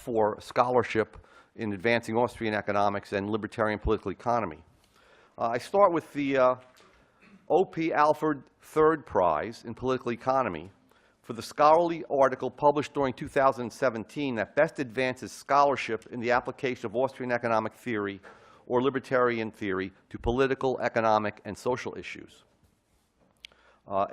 for scholarship in advancing Austrian economics and libertarian political economy. I start with the O.P. Alford Third Prize in Political Economy for the scholarly article published during 2017 that best advances scholarship in the application of Austrian economic theory or libertarian theory to political, economic, and social issues.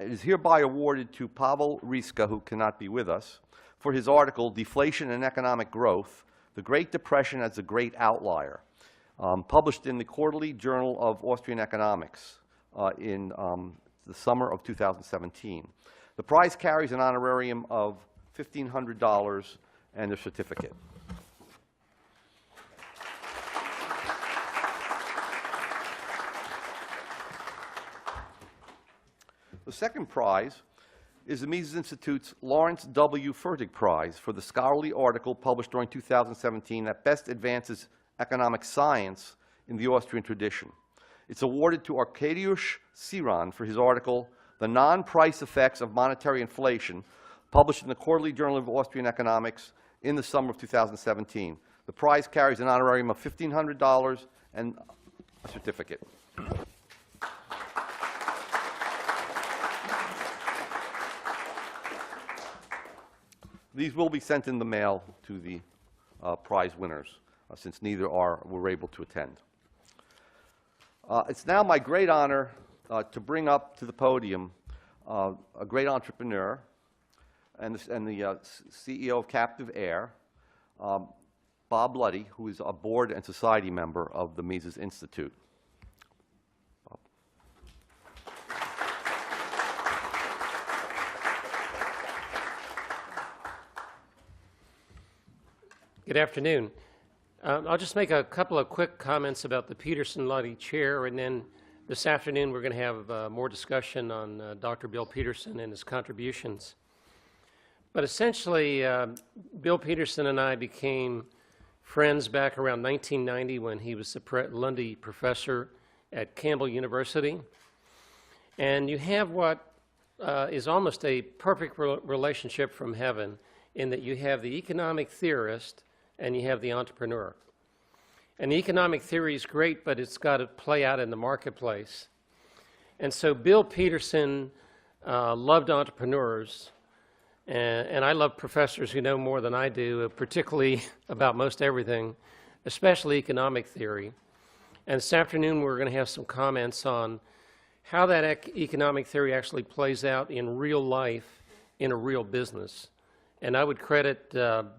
It is hereby awarded to Pavel Riska, who cannot be with us, for his article, Deflation and Economic Growth, The Great Depression as a Great Outlier, published in the Quarterly Journal of Austrian Economics in the summer of 2017. The prize carries an honorarium of $1,500 and a certificate. The second prize is the Mises Institute's Lawrence W. Fertig Prize for the scholarly article published during 2017 that best advances economic science in the Austrian tradition. It's awarded to Arkadiusz Siran for his article, The Non-Price Effects of Monetary Inflation, published in the Quarterly Journal of Austrian Economics in the summer of 2017. The prize carries an honorarium of $1,500 and a certificate. These will be sent in the mail to the prize winners, since neither were able to attend. It's now my great honor to bring up to the podium a great entrepreneur and the CEO of Captive Air, Bob Luddy, who is a board and society member of the Mises Institute. Good afternoon. I'll just make a couple of quick comments about the Peterson-Luddy Chair, and then this afternoon we're going to have more discussion on Dr. Bill Peterson and his contributions. But essentially, Bill Peterson and I became friends back around 1990 when he was the Lundy Professor at Campbell University. And you have what is almost a perfect relationship from heaven in that you have the economic theorist and you have the entrepreneur. And the economic theory is great, but it's got to play out in the marketplace. And so Bill Peterson loved entrepreneurs, and I love professors who know more than I do, particularly about most everything, especially economic theory. And this afternoon we're going to have some comments on how that economic theory actually plays out in real life in a real business. And I would credit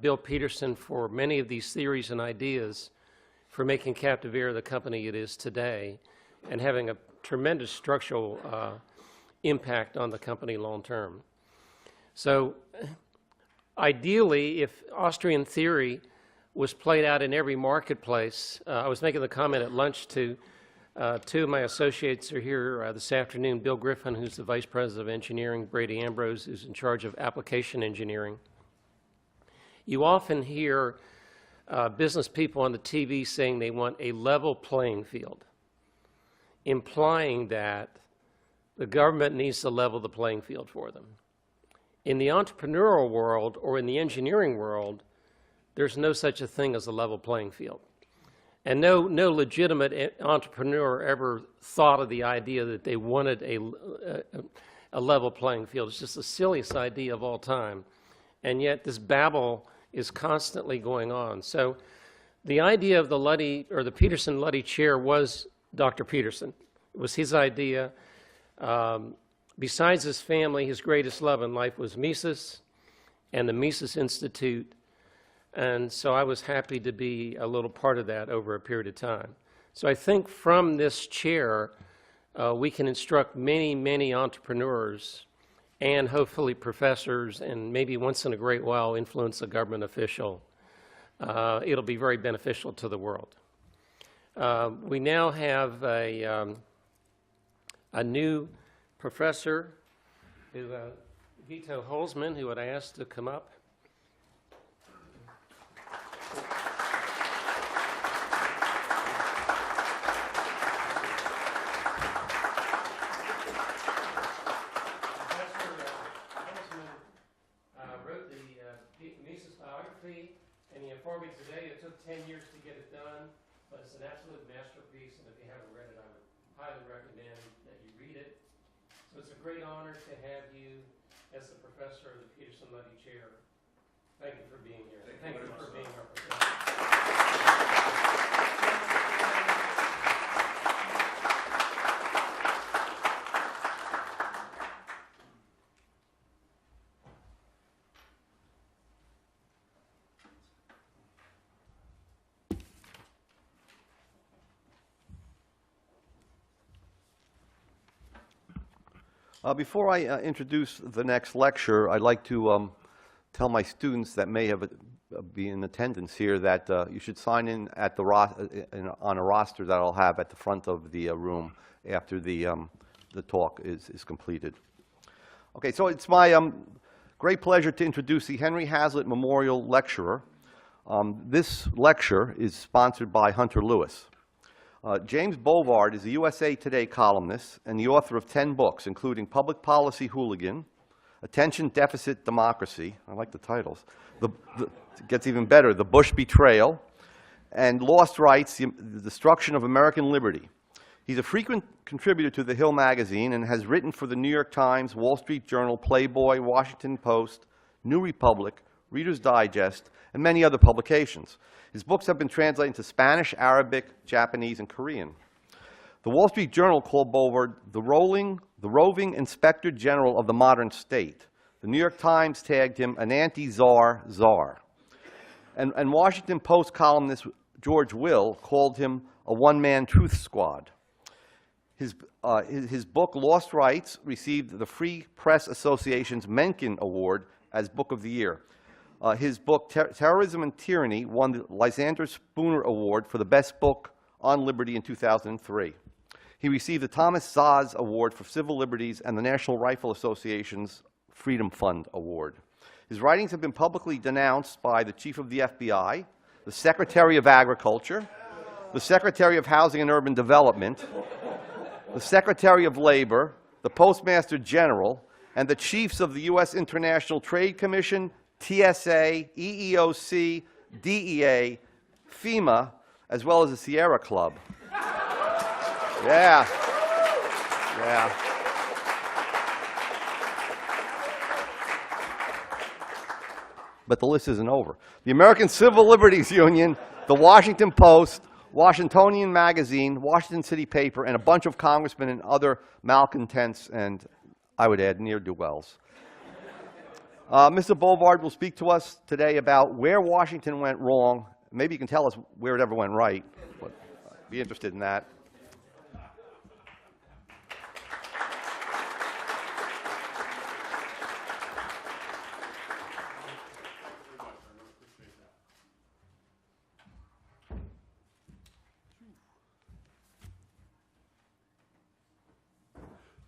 Bill Peterson for many of these theories and ideas for making Captive Air the company it is today and having a tremendous structural impact on the company long term. So ideally, if Austrian theory was played out in every marketplace, I was making the comment at lunch to two of my associates are here this afternoon, Bill Griffin, who's the Vice President of Engineering, Brady Ambrose, who's in charge of application engineering. You often hear business people on the TV saying they want a level playing field, implying that the government needs to level the playing field for them. In the entrepreneurial world or in the engineering world, there's no such a thing as a level playing field. And no legitimate entrepreneur ever thought of the idea that they wanted a level playing field. It's just the silliest idea of all time. And yet this babble is constantly going on. So the idea of the Luddy, or the Peterson-Luddy chair, was Dr. Peterson. It was his idea. Besides his family, his greatest love in life was Mises and the Mises Institute. And so I was happy to be a little part of that over a period of time. So I think from this chair, we can instruct many, many entrepreneurs and hopefully professors, and maybe once in a great while influence a government official. It'll be very beneficial to the world. We now have a new professor, Vito Holzman, who I asked to come up. for me today. It took 10 years to get it done, but it's an absolute masterpiece, and if you haven't read it, I would highly recommend that you read it. So it's a great honor to have you as the professor of the Peterson Luddy Chair. Thank you for being here. Thank you for being our professor. Before I introduce the next lecture, I'd like to tell my students that may have be in attendance here that you should sign in at the on a roster that I'll have at the front of the room after the talk is completed. Okay, so it's my great pleasure to introduce the Henry Hazlitt Memorial Lecturer. This lecture is sponsored by Hunter Lewis. James Bovard is a USA Today columnist and the author of 10 books, including Public Policy Hooligan, Attention Deficit Democracy, I like the titles, it gets even better, The Bush Betrayal, and Lost Rights, The Destruction of American Liberty. He's a frequent contributor to The Hill magazine and has written for the New York Times, Wall Street Journal, Playboy, Washington Post, New Republic, Reader's Digest, and many other publications. His books have been translated into Spanish, Arabic, Japanese, and Korean. The Wall Street Journal called Bovard the roving inspector general of the modern state. The New York Times tagged him an anti-czar czar. And Washington Post columnist George Will called him a one-man truth squad. His book, Lost Rights, received the Free Press Association's Mencken Award as Book of the Year. His book, Terrorism and Tyranny, won the Lysander Spooner Award for the best book on liberty in 2003. He received the Thomas Szasz Award for Civil Liberties and the National Rifle Association's Freedom Fund Award. His writings have been publicly denounced by the Chief of the FBI, the Secretary of Agriculture, the Secretary of Housing and Urban Development, the Secretary of Labor, the Postmaster General, and the chiefs of the U.S. International Trade Commission, TSA, EEOC, DEA, FEMA, as well as the Sierra Club. Yeah. Yeah. But the list isn't over. The American Civil Liberties Union, the Washington Post, Washingtonian Magazine, Washington City Paper, and a bunch of congressmen and other malcontents, and I would add ne'er-do-wells. Mr. Bovard will speak to us today about where Washington went wrong. Maybe you can tell us where it ever went right. But I'd be interested in that.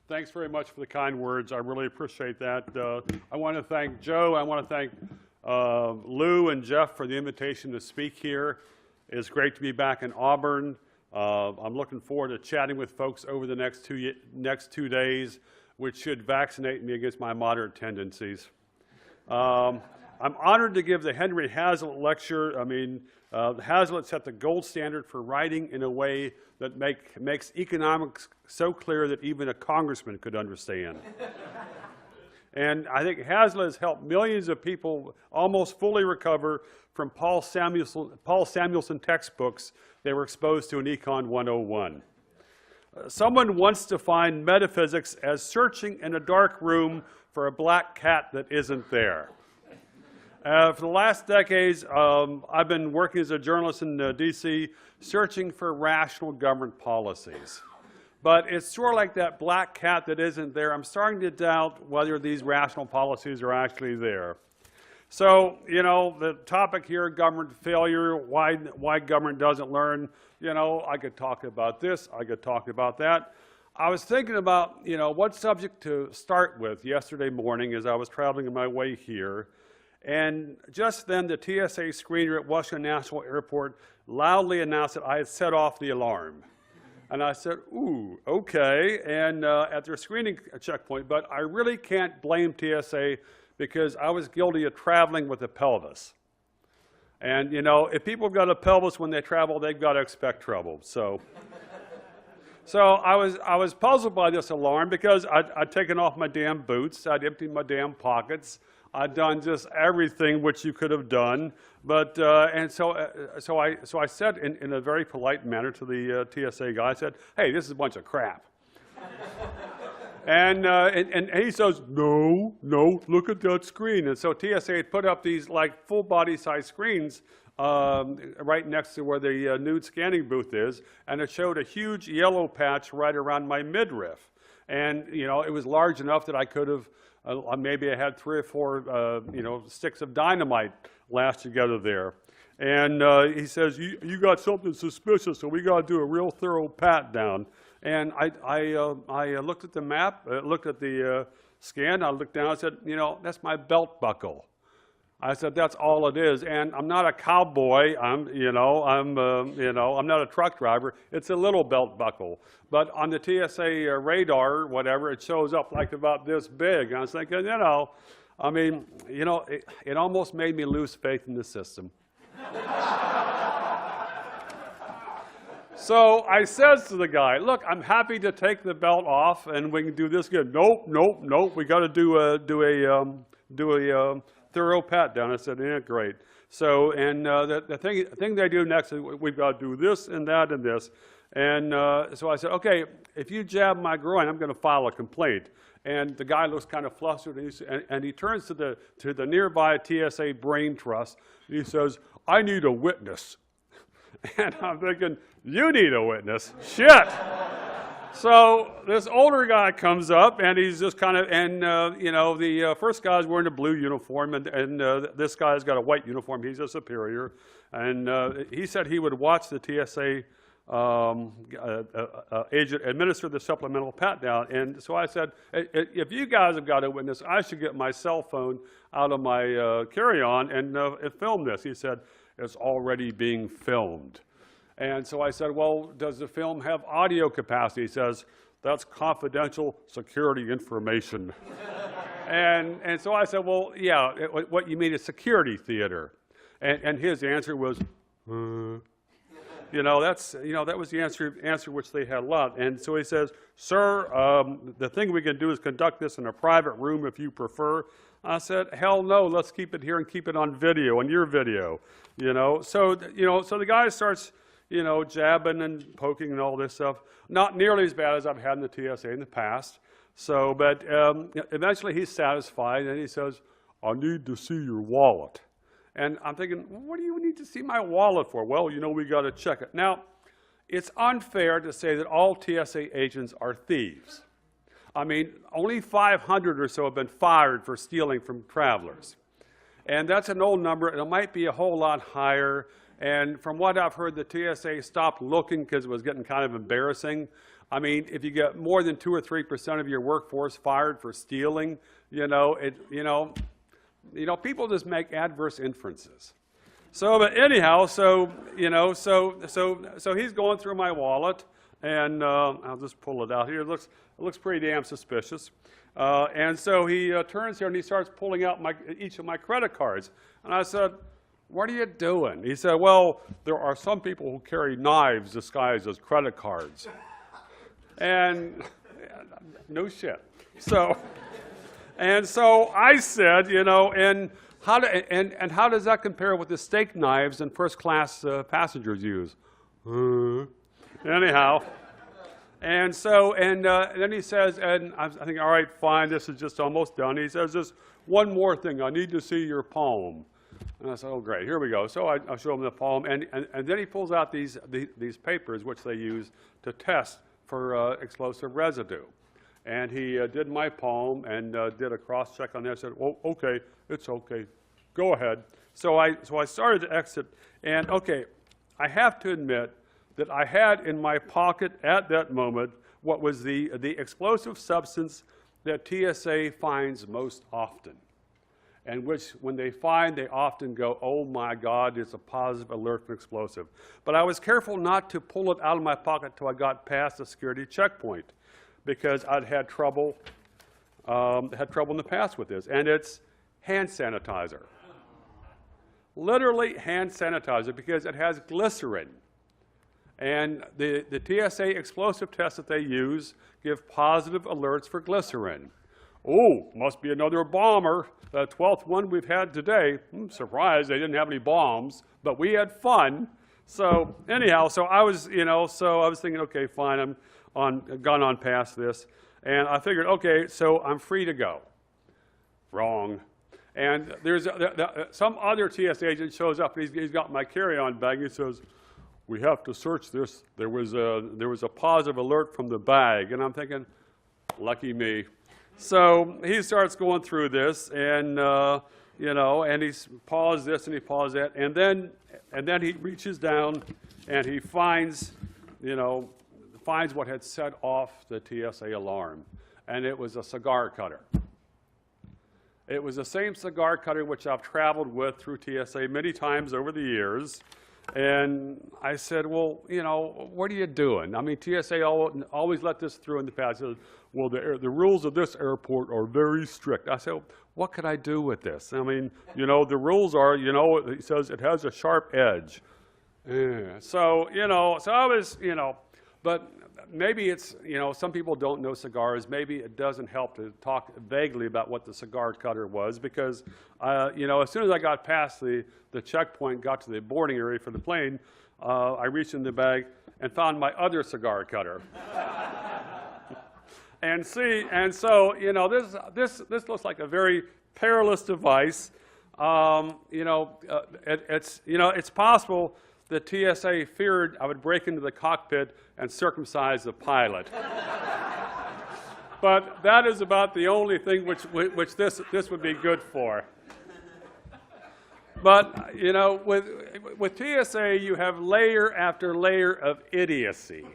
Thanks very much for the kind words. I really appreciate that. I want to thank Joe. I want to thank Lou and Jeff for the invitation to speak here. It's great to be back in Auburn. I'm looking forward to chatting with folks over the next two days, which should vaccinate me against my moderate tendencies. I'm honored to give the Henry Hazlitt lecture. I mean, Hazlitt set the gold standard for writing in a way that makes economics so clear that even a congressman could understand. And I think Hazlitt has helped millions of people almost fully recover from Paul Samuelson textbooks they were exposed to in Econ 101. Someone once defined metaphysics as searching in a dark room for a black cat that isn't there. For the last decades, I've been working as a journalist in D.C., searching for rational government policies. But it's sort of like that black cat that isn't there. I'm starting to doubt whether these rational policies are actually there. So, you know, the topic here, government failure, why government doesn't learn, you know, I could talk about this, I could talk about that. I was thinking about, you know, what subject to start with yesterday morning as I was traveling on my way here. And just then, the TSA screener at Washington National Airport loudly announced that I had set off the alarm. And I said, ooh, okay, and at their screening checkpoint, but I really can't blame TSA because I was guilty of traveling with a pelvis. And, you know, if people have got a pelvis when they travel, they've got to expect trouble. So I was puzzled by this alarm because I'd taken off my damn boots, I'd emptied my damn pockets, I'd done just everything which you could have done. But, and so I said in a very polite manner to the TSA guy, I said, hey, this is a bunch of crap. And he says, no, look at that screen. And so TSA had put up these like full body size screens right next to where the nude scanning booth is, and it showed a huge yellow patch right around my midriff. And, you know, it was large enough that I could have, maybe I had 3 or 4, you know, sticks of dynamite lashed together there. And he says, you got something suspicious, so we got to do a real thorough pat down. And I looked at the map, looked at the scan, I looked down, I said, you know, that's my belt buckle. I said, that's all it is. And I'm not a cowboy, I'm not a truck driver. It's a little belt buckle. But on the TSA radar or whatever, it shows up like about this big. And I was thinking, you know, I mean, you know, it almost made me lose faith in the system. So I says to the guy, look, I'm happy to take the belt off and we can do this again. Nope, we got to do a thorough pat down. I said, yeah, great. So, and the thing they do next is we've got to do this and that and this. And so I said, okay, if you jab my groin, I'm going to file a complaint. And the guy looks kind of flustered, and he turns to the nearby TSA brain trust, and he says, I need a witness. And I'm thinking, you need a witness? Shit! So this older guy comes up, and he's just kind of, and you know, the first guy's wearing a blue uniform, and this guy's got a white uniform. He's a superior, and he said he would watch the TSA agent administer the supplemental pat down. And so I said, if you guys have got a witness, I should get my cell phone out of my carry-on and film this. He said, it's already being filmed. And so I said, well, does the film have audio capacity? He says, that's confidential security information. and so I said, well, yeah, what you mean is security theater. And his answer was, you know, that was the answer which they had a lot. And so he says, sir, the thing we can do is conduct this in a private room if you prefer. I said, hell no, let's keep it here and keep it on video, on your video, you know. So the guy starts, you know, jabbing and poking and all this stuff. Not nearly as bad as I've had in the TSA in the past. So, but eventually he's satisfied and he says, I need to see your wallet. And I'm thinking, what do you need to see my wallet for? Well, you know, we got to check it. Now, it's unfair to say that all TSA agents are thieves. I mean, only 500 or so have been fired for stealing from travelers. And that's an old number, and it might be a whole lot higher. And from what I've heard, the TSA stopped looking because it was getting kind of embarrassing. I mean, if you get more than 2 or 3% of your workforce fired for stealing, people just make adverse inferences. So, but anyhow, so he's going through my wallet, and I'll just pull it out here. It looks pretty damn suspicious. And so he turns here and he starts pulling out each of my credit cards. And I said, what are you doing? He said, well, there are some people who carry knives disguised as credit cards. And no shit. So I said, you know, and how does that compare with the steak knives and first-class passengers use? Anyhow, and then he says, and I think, all right, fine, this is just almost done. He says, just one more thing, I need to see your palm. And I said, oh, great, here we go. So I show him the palm, and then he pulls out these papers which they use to test for explosive residue. And he did my palm and did a cross-check on there. I said, oh, okay, it's okay, go ahead. So I started to exit, and okay, I have to admit that I had in my pocket at that moment what was the explosive substance that TSA finds most often, and which, when they find, they often go, oh my God, it's a positive alert for explosive. But I was careful not to pull it out of my pocket till I got past the security checkpoint, because I'd had trouble in the past with this, and it's hand sanitizer. literally hand sanitizer because it has glycerin. And the TSA explosive tests that they use give positive alerts for glycerin. Oh, must be another bomber. The 12th one we've had today. I'm surprised they didn't have any bombs, but we had fun. So anyhow, so I was thinking, okay, fine, gone on past this. And I figured, okay, so I'm free to go. Wrong. And there's some other TSA agent shows up, and he's got my carry-on bag, and he says, we have to search this. There was a positive alert from the bag. And I'm thinking, lucky me. So he starts going through this, and and he's paused this and he paused that, and then he reaches down and he finds what had set off the TSA alarm, and it was a cigar cutter. It was the same cigar cutter which I've traveled with through TSA many times over the years. And I said, well, what are you doing? I mean, TSA always let this through in the past. Said, well, the rules of this airport are very strict. I said, well, what could I do with this? I mean, the rules are, it says it has a sharp edge. So I was, but maybe it's, some people don't know cigars. Maybe it doesn't help to talk vaguely about what the cigar cutter was because, as soon as I got past the checkpoint, got to the boarding area for the plane, I reached in the bag and found my other cigar cutter. And so, this looks like a very perilous device. It's possible that TSA feared I would break into the cockpit and circumcise the pilot. But that is about the only thing which this would be good for. But, with TSA, you have layer after layer of idiocy.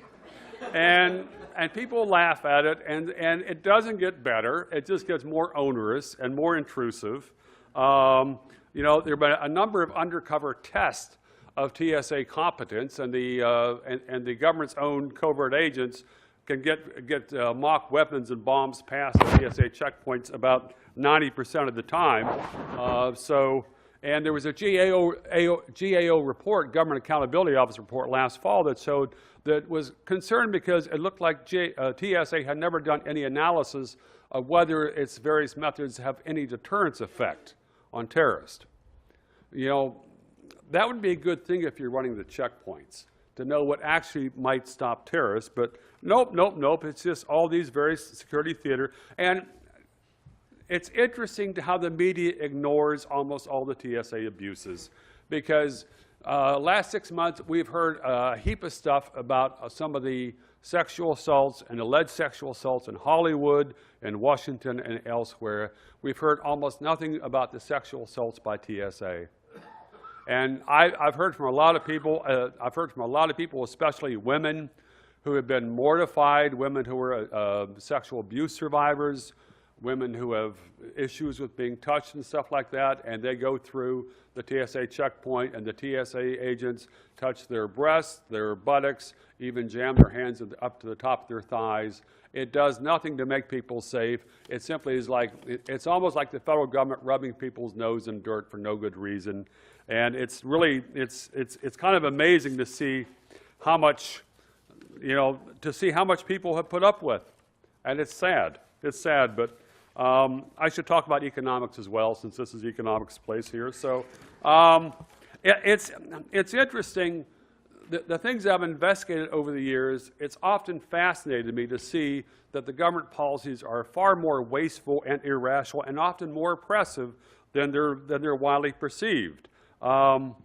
And people laugh at it, and it doesn't get better. It just gets more onerous and more intrusive. There have been a number of undercover tests of TSA competence, and the government's own covert agents can get mock weapons and bombs past the TSA checkpoints about 90% of the time. And there was a GAO report, Government Accountability Office report last fall that showed that was concerned because it looked like TSA had never done any analysis of whether its various methods have any deterrence effect on terrorists. That would be a good thing if you're running the checkpoints, to know what actually might stop terrorists, but nope. It's just all these various security theater. And it's interesting to how the media ignores almost all the TSA abuses, because last 6 months we've heard a heap of stuff about some of the sexual assaults and alleged sexual assaults in Hollywood and Washington and elsewhere. We've heard almost nothing about the sexual assaults by TSA. And I've heard from a lot of people, especially women, who have been mortified, women who are sexual abuse survivors, women who have issues with being touched and stuff like that, and they go through the TSA checkpoint, and the TSA agents touch their breasts, their buttocks, even jam their hands up to the top of their thighs. It does nothing to make people safe. It simply is like, it's almost like the federal government rubbing people's nose in dirt for no good reason. And it's really, it's kind of amazing to see how much, how much people have put up with. And it's sad. It's sad, but I should talk about economics as well, since this is economics place here. So it's interesting, the things I've investigated over the years, it's often fascinated me to see that the government policies are far more wasteful and irrational and often more oppressive than they're widely perceived. One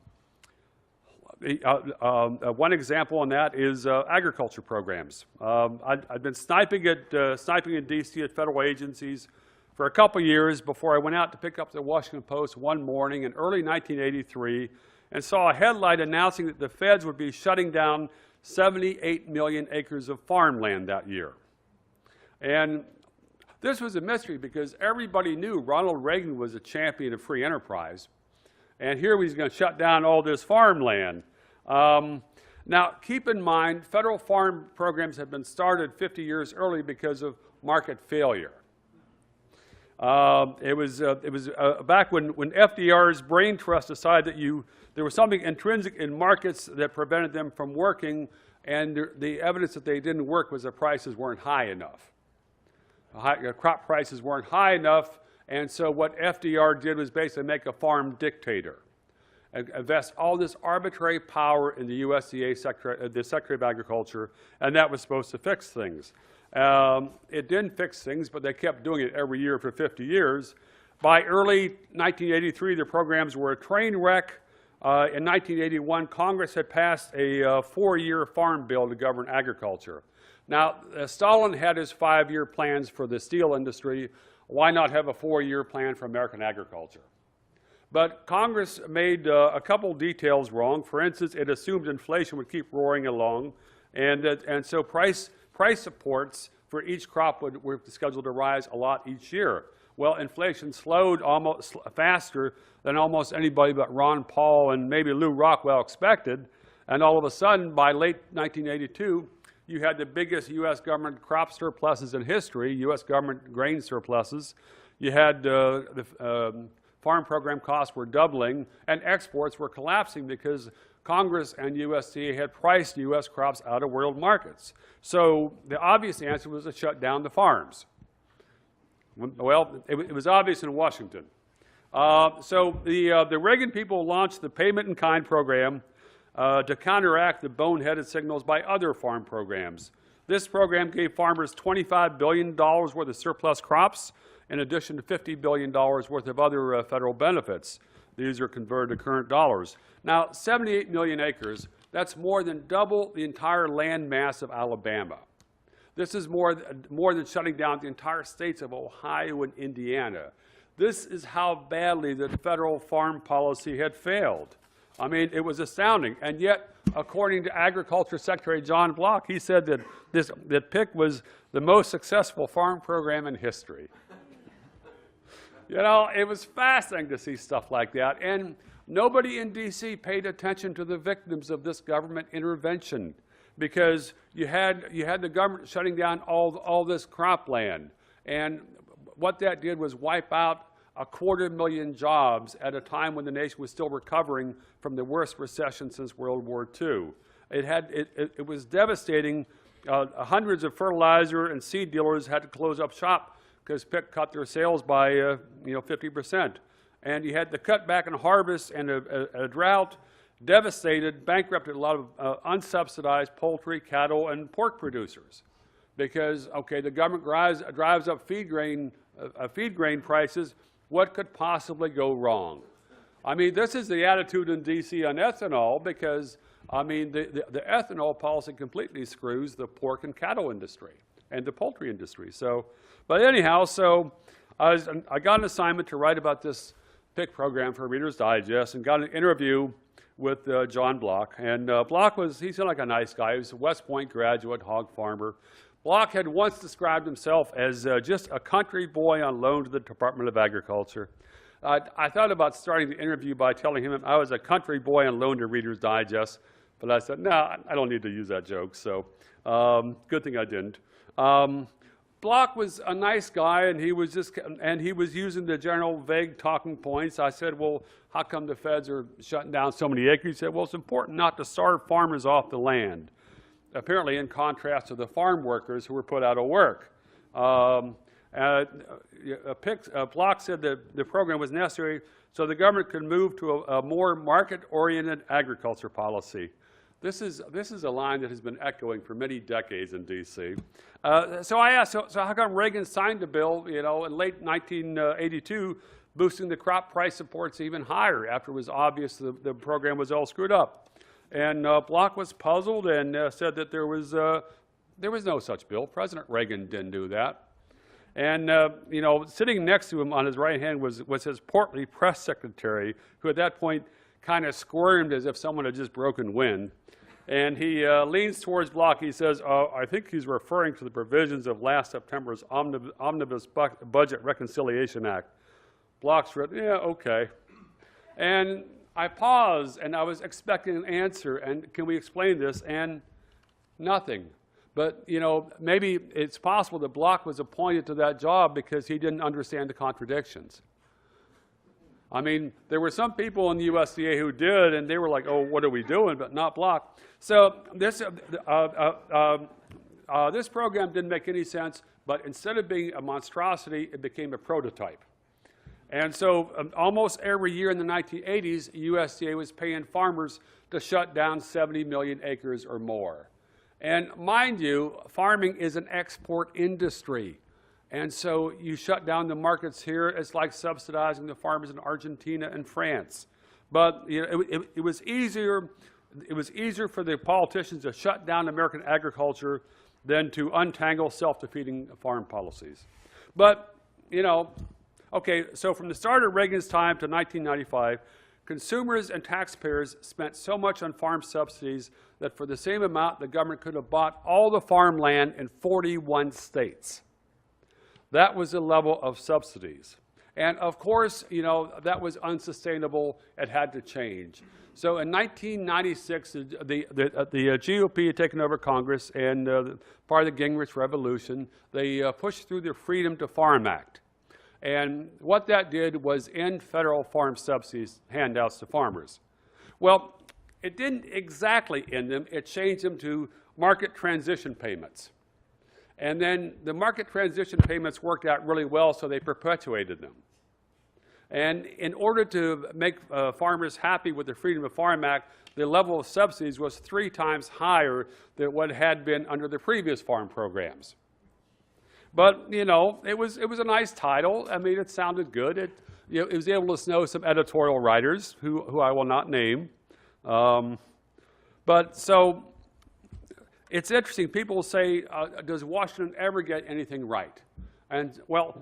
example on that is agriculture programs. I've been sniping in D.C. at federal agencies for a couple years before I went out to pick up the Washington Post one morning in early 1983 and saw a headline announcing that the feds would be shutting down 78 million acres of farmland that year. And this was a mystery because everybody knew Ronald Reagan was a champion of free enterprise. And here he's going to shut down all this farmland. Now, keep in mind, federal farm programs have been started 50 years early because of market failure. It was back when FDR's brain trust decided that there was something intrinsic in markets that prevented them from working, and the evidence that they didn't work was the prices weren't high enough. Crop prices weren't high enough, and so what FDR did was basically make a farm dictator, invest all this arbitrary power in the USDA the Secretary of Agriculture, and that was supposed to fix things. It didn't fix things, but they kept doing it every year for 50 years. By early 1983, the programs were a train wreck. In 1981, Congress had passed a 4-year farm bill to govern agriculture. Now, Stalin had his 5-year plans for the steel industry. Why not have a 4-year plan for American agriculture? But Congress made a couple details wrong. For instance, it assumed inflation would keep roaring along, and so price supports for each crop were scheduled to rise a lot each year. Well, inflation slowed almost faster than almost anybody but Ron Paul and maybe Lew Rockwell expected, and all of a sudden, by late 1982, you had the biggest U.S. government crop surpluses in history, U.S. government grain surpluses. You had farm program costs were doubling, and exports were collapsing because Congress and USDA had priced U.S. crops out of world markets. So the obvious answer was to shut down the farms. Well, it was obvious in Washington. So the Reagan people launched the payment-in-kind program to counteract the boneheaded signals by other farm programs. This program gave farmers $25 billion worth of surplus crops, in addition to $50 billion worth of other federal benefits. These are converted to current dollars. Now, 78 million acres, that's more than double the entire land mass of Alabama. This is more than shutting down the entire states of Ohio and Indiana. This is how badly the federal farm policy had failed. I mean, it was astounding. And yet, according to Agriculture Secretary John Block, he said that PIC was the most successful farm program in history. You know, it was fascinating to see stuff like that. And nobody in D.C. paid attention to the victims of this government intervention, because you had the government shutting down all this cropland. And what that did was wipe out 250,000 jobs at a time when the nation was still recovering from the worst recession since World War II. It was devastating. Hundreds of fertilizer and seed dealers had to close up shop because PIC cut their sales by 50%. And you had the cutback in harvest and a drought devastated, bankrupted a lot of unsubsidized poultry, cattle, and pork producers. Because, okay, the government drives up feed grain prices. What could possibly go wrong? I mean, this is the attitude in D.C. on ethanol, because, I mean, the ethanol policy completely screws the pork and cattle industry and the poultry industry. So, but anyhow, so I got an assignment to write about this PIC program for Reader's Digest, and got an interview with John Block. And Block he seemed like a nice guy. He was a West Point graduate, hog farmer. Block had once described himself as just a country boy on loan to the Department of Agriculture. I thought about starting the interview by telling him I was a country boy on loan to Reader's Digest, but I said, no, I don't need to use that joke, so good thing I didn't. Block was a nice guy, and he was using the general vague talking points. I said, well, how come the feds are shutting down so many acres? He said, well, it's important not to starve farmers off the land. Apparently in contrast to the farm workers who were put out of work. Block said that the program was necessary so the government could move to a more market-oriented agriculture policy. This is a line that has been echoing for many decades in D.C. So I asked, so how come Reagan signed the bill, in late 1982, boosting the crop price supports even higher after it was obvious the program was all screwed up? And Block was puzzled and said that there was no such bill. President Reagan didn't do that. And sitting next to him on his right hand was his portly press secretary, who at that point kind of squirmed as if someone had just broken wind. And he leans towards Block. He says, I think he's referring to the provisions of last September's Omnibus Budget Reconciliation Act. Block said, yeah, okay. And I paused, and I was expecting an answer, and can we explain this? And nothing. But, you know, maybe it's possible that Block was appointed to that job because he didn't understand the contradictions. I mean, there were some people in the USDA who did, and they were like, oh, what are we doing? But not Block. So this program didn't make any sense, but instead of being a monstrosity, it became a prototype. And so almost every year in the 1980s, USDA was paying farmers to shut down 70 million acres or more. And mind you, farming is an export industry. And so you shut down the markets here, it's like subsidizing the farmers in Argentina and France. But you know, it was easier for the politicians to shut down American agriculture than to untangle self-defeating farm policies. But, you know, okay, so from the start of Reagan's time to 1995, consumers and taxpayers spent so much on farm subsidies that for the same amount, the government could have bought all the farmland in 41 states. That was the level of subsidies. And of course, you know, that was unsustainable. It had to change. So in 1996, the GOP had taken over Congress, and part of the Gingrich Revolution, they pushed through the Freedom to Farm Act. And what that did was end federal farm subsidies handouts to farmers. Well, it didn't exactly end them. It changed them to market transition payments. And then the market transition payments worked out really well, so they perpetuated them. And in order to make farmers happy with the Freedom of Farm Act, the level of subsidies was 3 times higher than what had been under the previous farm programs. But, you know, it was a nice title. I mean, it sounded good. It was able to know some editorial writers who I will not name. But so it's interesting. People say, does Washington ever get anything right? And, well,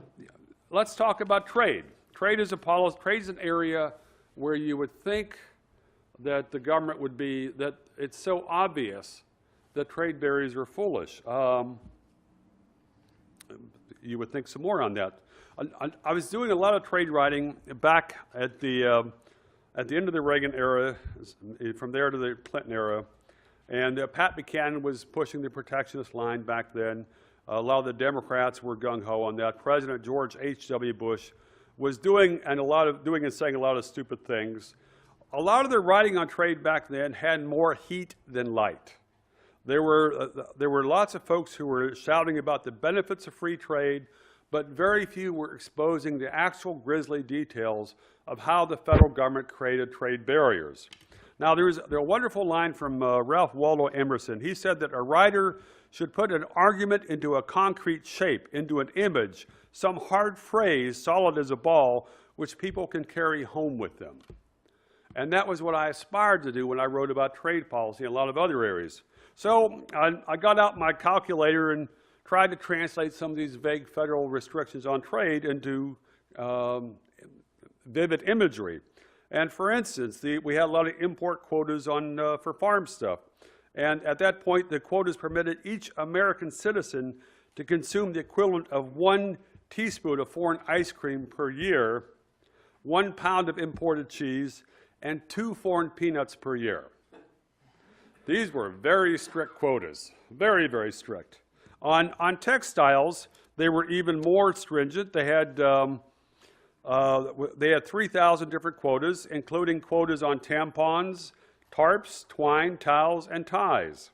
let's talk about trade. Trade is an area where you would think that the government would be, that it's so obvious that trade barriers are foolish. You would think some more on that. I was doing a lot of trade writing back at the end of the Reagan era, from there to the Clinton era, and Pat Buchanan was pushing the protectionist line back then. A lot of the Democrats were gung-ho on that. President George H.W. Bush was doing and saying a lot of stupid things. A lot of the writing on trade back then had more heat than light. There were lots of folks who were shouting about the benefits of free trade, but very few were exposing the actual grisly details of how the federal government created trade barriers. Now, there's a wonderful line from Ralph Waldo Emerson. He said that a writer should put an argument into a concrete shape, into an image, some hard phrase, solid as a ball, which people can carry home with them. And that was what I aspired to do when I wrote about trade policy and a lot of other areas. So I got out my calculator and tried to translate some of these vague federal restrictions on trade into vivid imagery. And for instance, we had a lot of import quotas for farm stuff. And at that point, the quotas permitted each American citizen to consume the equivalent of 1 teaspoon of foreign ice cream per year, 1 pound of imported cheese, and 2 foreign peanuts per year. These were very strict quotas, very, very strict. On textiles, they were even more stringent. They had 3,000 different quotas, including quotas on tampons, tarps, twine, towels, and ties.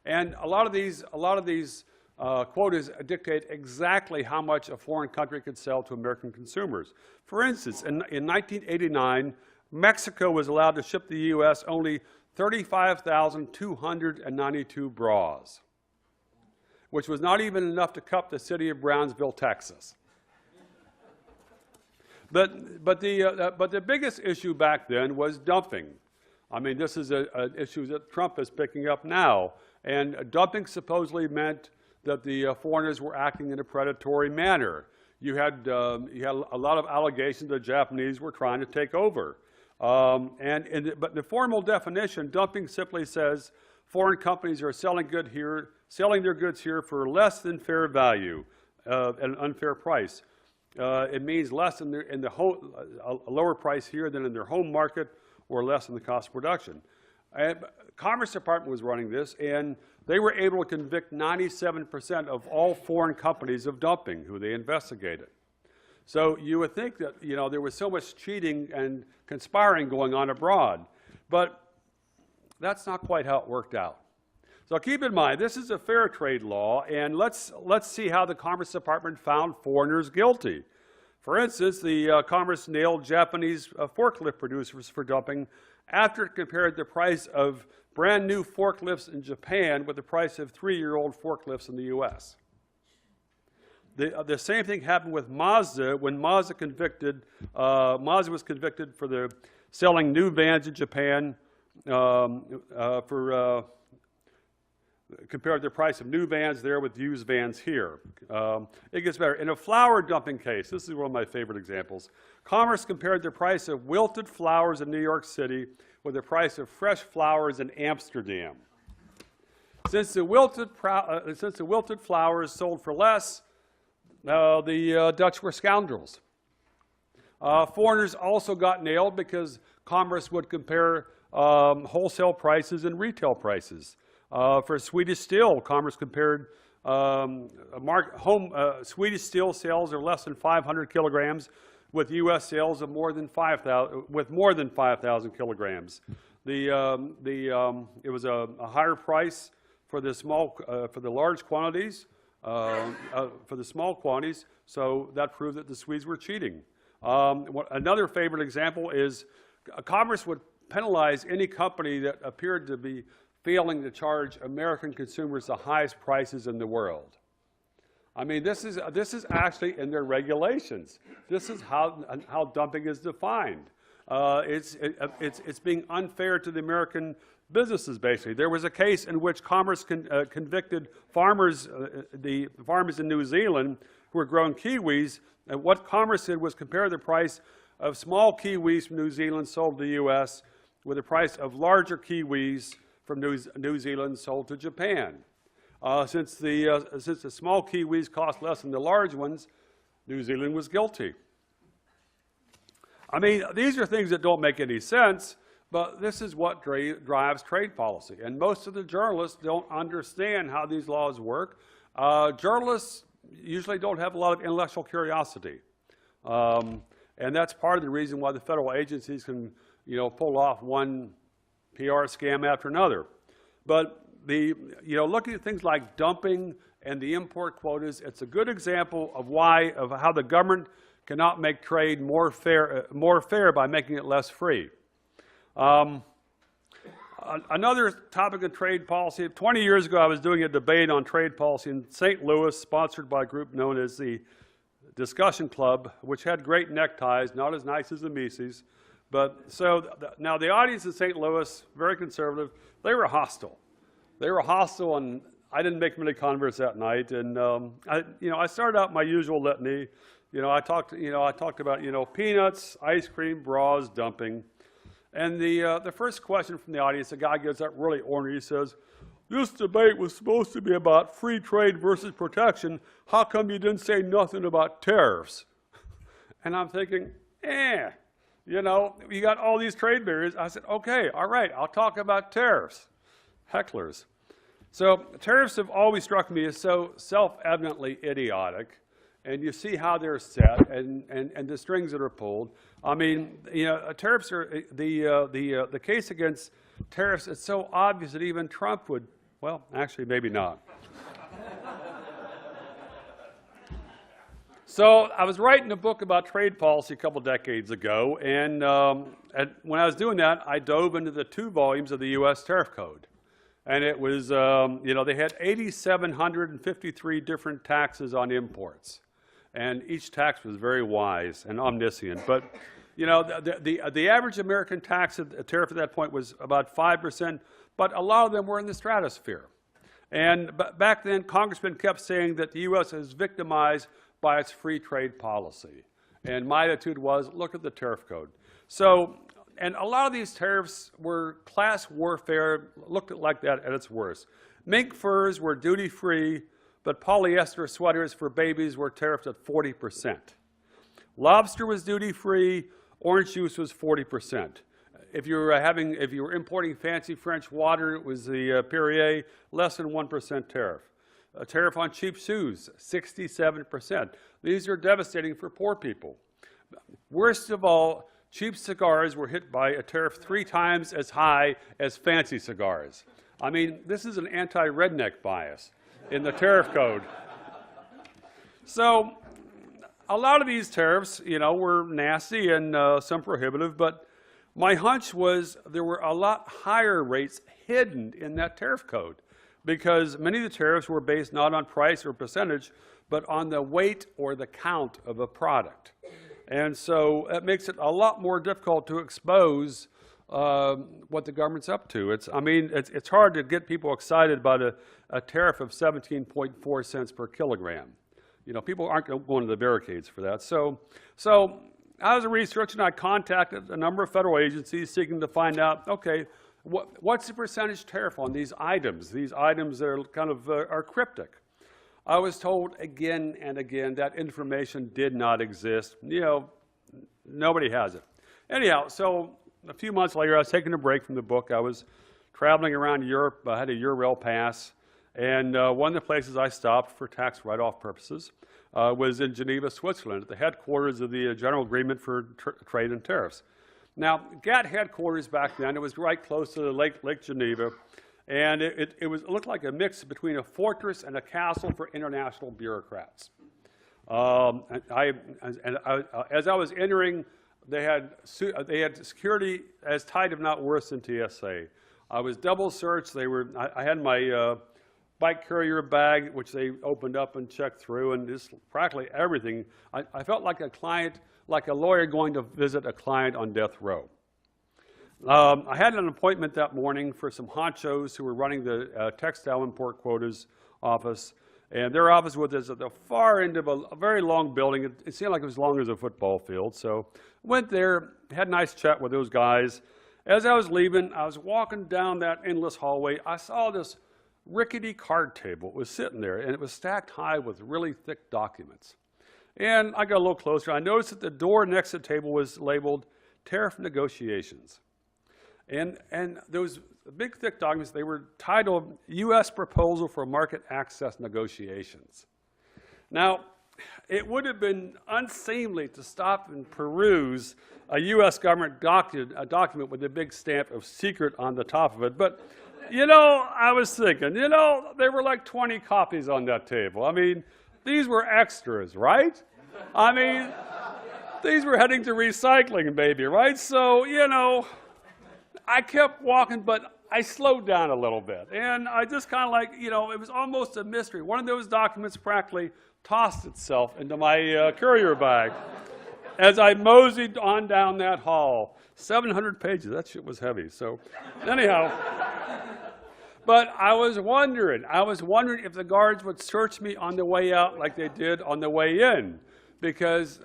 And a lot of these quotas dictate exactly how much a foreign country could sell to American consumers. For instance, in 1989, Mexico was allowed to ship to the U.S. only 35,292 bras, which was not even enough to cup the city of Brownsville, Texas. But the biggest issue back then was dumping. I mean, this is an issue that Trump is picking up now. And dumping supposedly meant that the foreigners were acting in a predatory manner. You had a lot of allegations the Japanese were trying to take over. But the formal definition, dumping simply says foreign companies are selling their goods here for less than fair value at an unfair price. It means less than a lower price here than in their home market, or less than the cost of production. And Commerce Department was running this, and they were able to convict 97% of all foreign companies of dumping who they investigated. So you would think that, you know, there was so much cheating and conspiring going on abroad, but that's not quite how it worked out. So keep in mind, this is a fair trade law, and let's see how the Commerce Department found foreigners guilty. For instance, the Commerce nailed Japanese forklift producers for dumping after it compared the price of brand new forklifts in Japan with the price of 3-year-old forklifts in the U.S. The same thing happened with Mazda when Mazda was convicted for selling new vans in Japan compared the price of new vans there with used vans here. It gets better. In a flower dumping case, this is one of my favorite examples, Commerce compared the price of wilted flowers in New York City with the price of fresh flowers in Amsterdam. Since the wilted flowers sold for less, the Dutch were scoundrels. Foreigners also got nailed because Commerce would compare wholesale prices and retail prices. For Swedish steel, Commerce compared Swedish steel sales are less than 500 kilograms with U.S. sales of more than 5,000 kilograms. It was a higher price for the large quantities, for the small quantities. So that proved that the Swedes were cheating. Another favorite example is Commerce would penalize any company that appeared to be failing to charge American consumers the highest prices in the world. I mean, this is actually in their regulations. This is how dumping is defined. It's being unfair to the American businesses, basically. There was a case in which Commerce convicted farmers, the farmers in New Zealand who were growing kiwis, and what Commerce did was compare the price of small kiwis from New Zealand sold to the U.S. with the price of larger kiwis from New Zealand sold to Japan. Since the small kiwis cost less than the large ones, New Zealand was guilty. I mean, these are things that don't make any sense, but this is what drives trade policy. And most of the journalists don't understand how these laws work. Journalists usually don't have a lot of intellectual curiosity. And that's part of the reason why the federal agencies can, you know, pull off one PR scam after another. But looking at things like dumping and the import quotas, it's a good example of how the government cannot make trade more fair by making it less free. Another topic of trade policy, 20 years ago I was doing a debate on trade policy in St. Louis, sponsored by a group known as the Discussion Club, which had great neckties, not as nice as the Mises. But now the audience in St. Louis, very conservative, they were hostile. They were hostile, and I didn't make many converts that night. And I started out my usual litany. I talked about peanuts, ice cream, bras, dumping. And the first question from the audience, the guy gets up really ornery. He says, "This debate was supposed to be about free trade versus protection. How come you didn't say nothing about tariffs?" And I'm thinking, you got all these trade barriers. I said, okay, all right, I'll talk about tariffs. Hecklers. So tariffs have always struck me as so self-evidently idiotic. And you see how they're set and the strings that are pulled. I mean, tariffs are, the case against tariffs, it's so obvious that even Trump would, well, actually, maybe not. So I was writing a book about trade policy a couple decades ago, and when I was doing that, I dove into the 2 volumes of the U.S. Tariff Code. And it was, they had 8,753 different taxes on imports. And each tax was very wise and omniscient. But, the average American tariff at that point was about 5%, but a lot of them were in the stratosphere. And back then, congressmen kept saying that the U.S. is victimized by its free trade policy. And my attitude was, look at the tariff code. So, and a lot of these tariffs were class warfare, looked like that at its worst. Mink furs were duty-free, but polyester sweaters for babies were tariffed at 40%. Lobster was duty-free, orange juice was 40%. if you were importing fancy French water, it was the Perrier, less than 1% tariff. A tariff on cheap shoes, 67%. These are devastating for poor people. Worst of all, cheap cigars were hit by a tariff 3 times as high as fancy cigars. I mean, this is an anti-redneck bias in the tariff code. So a lot of these tariffs, you know, were nasty and some prohibitive, but my hunch was there were a lot higher rates hidden in that tariff code because many of the tariffs were based not on price or percentage, but on the weight or the count of a product. And so it makes it a lot more difficult to expose what the government's up to. It's hard to get people excited about a tariff of 17.4 cents per kilogram. You know, people aren't going to the barricades for that. So I was researching, I contacted a number of federal agencies seeking to find out, okay, what's the percentage tariff on these items that are kind of are cryptic. I was told again and again that information did not exist. You know, nobody has it. Anyhow, so a few months later, I was taking a break from the book. I was traveling around Europe. I had a Eurail pass. And one of the places I stopped for tax write-off purposes was in Geneva, Switzerland, at the headquarters of the General Agreement for Trade and Tariffs. Now, GATT headquarters back then, it was right close to the Lake Geneva, and it looked like a mix between a fortress and a castle for international bureaucrats. As I was entering, they had security as tight, if not worse, than TSA. I was double searched. I had my bike carrier bag, which they opened up and checked through, and just practically everything. I felt like a client, like a lawyer going to visit a client on death row. I had an appointment that morning for some honchos who were running the textile import quotas office, and their office was at the far end of a very long building. It seemed like it was as long as a football field. So went there, had a nice chat with those guys. As I was leaving, I was walking down that endless hallway. I saw this rickety card table. It was sitting there, and it was stacked high with really thick documents. And I got a little closer. I noticed that the door next to the table was labeled Tariff Negotiations. And those big, thick documents, they were titled U.S. Proposal for Market Access Negotiations. Now, it would have been unseemly to stop and peruse a U.S. government document with a big stamp of secret on the top of it. But, you know, I was thinking, you know, there were like 20 copies on that table. I mean, these were extras, right? I mean, these were heading to recycling, baby, right? So, you know, I kept walking, but I slowed down a little bit. And I just kind of like, you know, it was almost a mystery. One of those documents practically tossed itself into my courier bag as I moseyed on down that hall. 700 pages, that shit was heavy. So anyhow, but I was wondering if the guards would search me on the way out like they did on the way in, because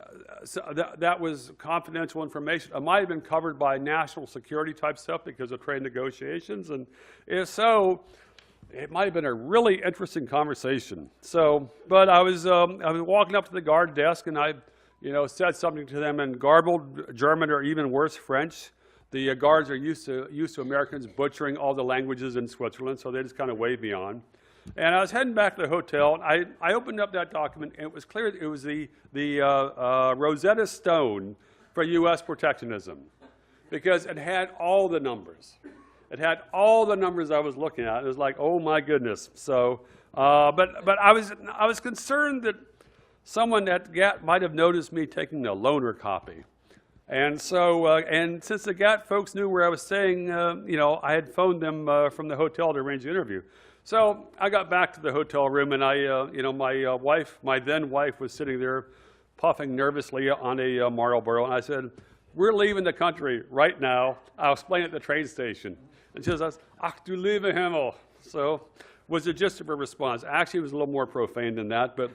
that was confidential information. It might have been covered by national security type stuff because of trade negotiations, and if so, it might have been a really interesting conversation. So, but I was walking up to the guard desk, and I, you know, said something to them in garbled German or even worse, French. The guards are used to Americans butchering all the languages in Switzerland, so they just kind of waved me on. And I was heading back to the hotel. I opened up that document, and it was clear that it was the Rosetta Stone for U.S. protectionism, because it had all the numbers. It had all the numbers I was looking at. It was like, oh my goodness. So, but I was concerned that someone at GATT might have noticed me taking a loaner copy. And so, and since the GATT folks knew where I was staying, you know, I had phoned them from the hotel to arrange the interview. So I got back to the hotel room, and you know, my then wife was sitting there puffing nervously on a Marlboro, and I said, "We're leaving the country right now. I'll explain at the train station." And she says, "Ach du liebe Himmel." So was the gist of her response. Actually, it was a little more profane than that, but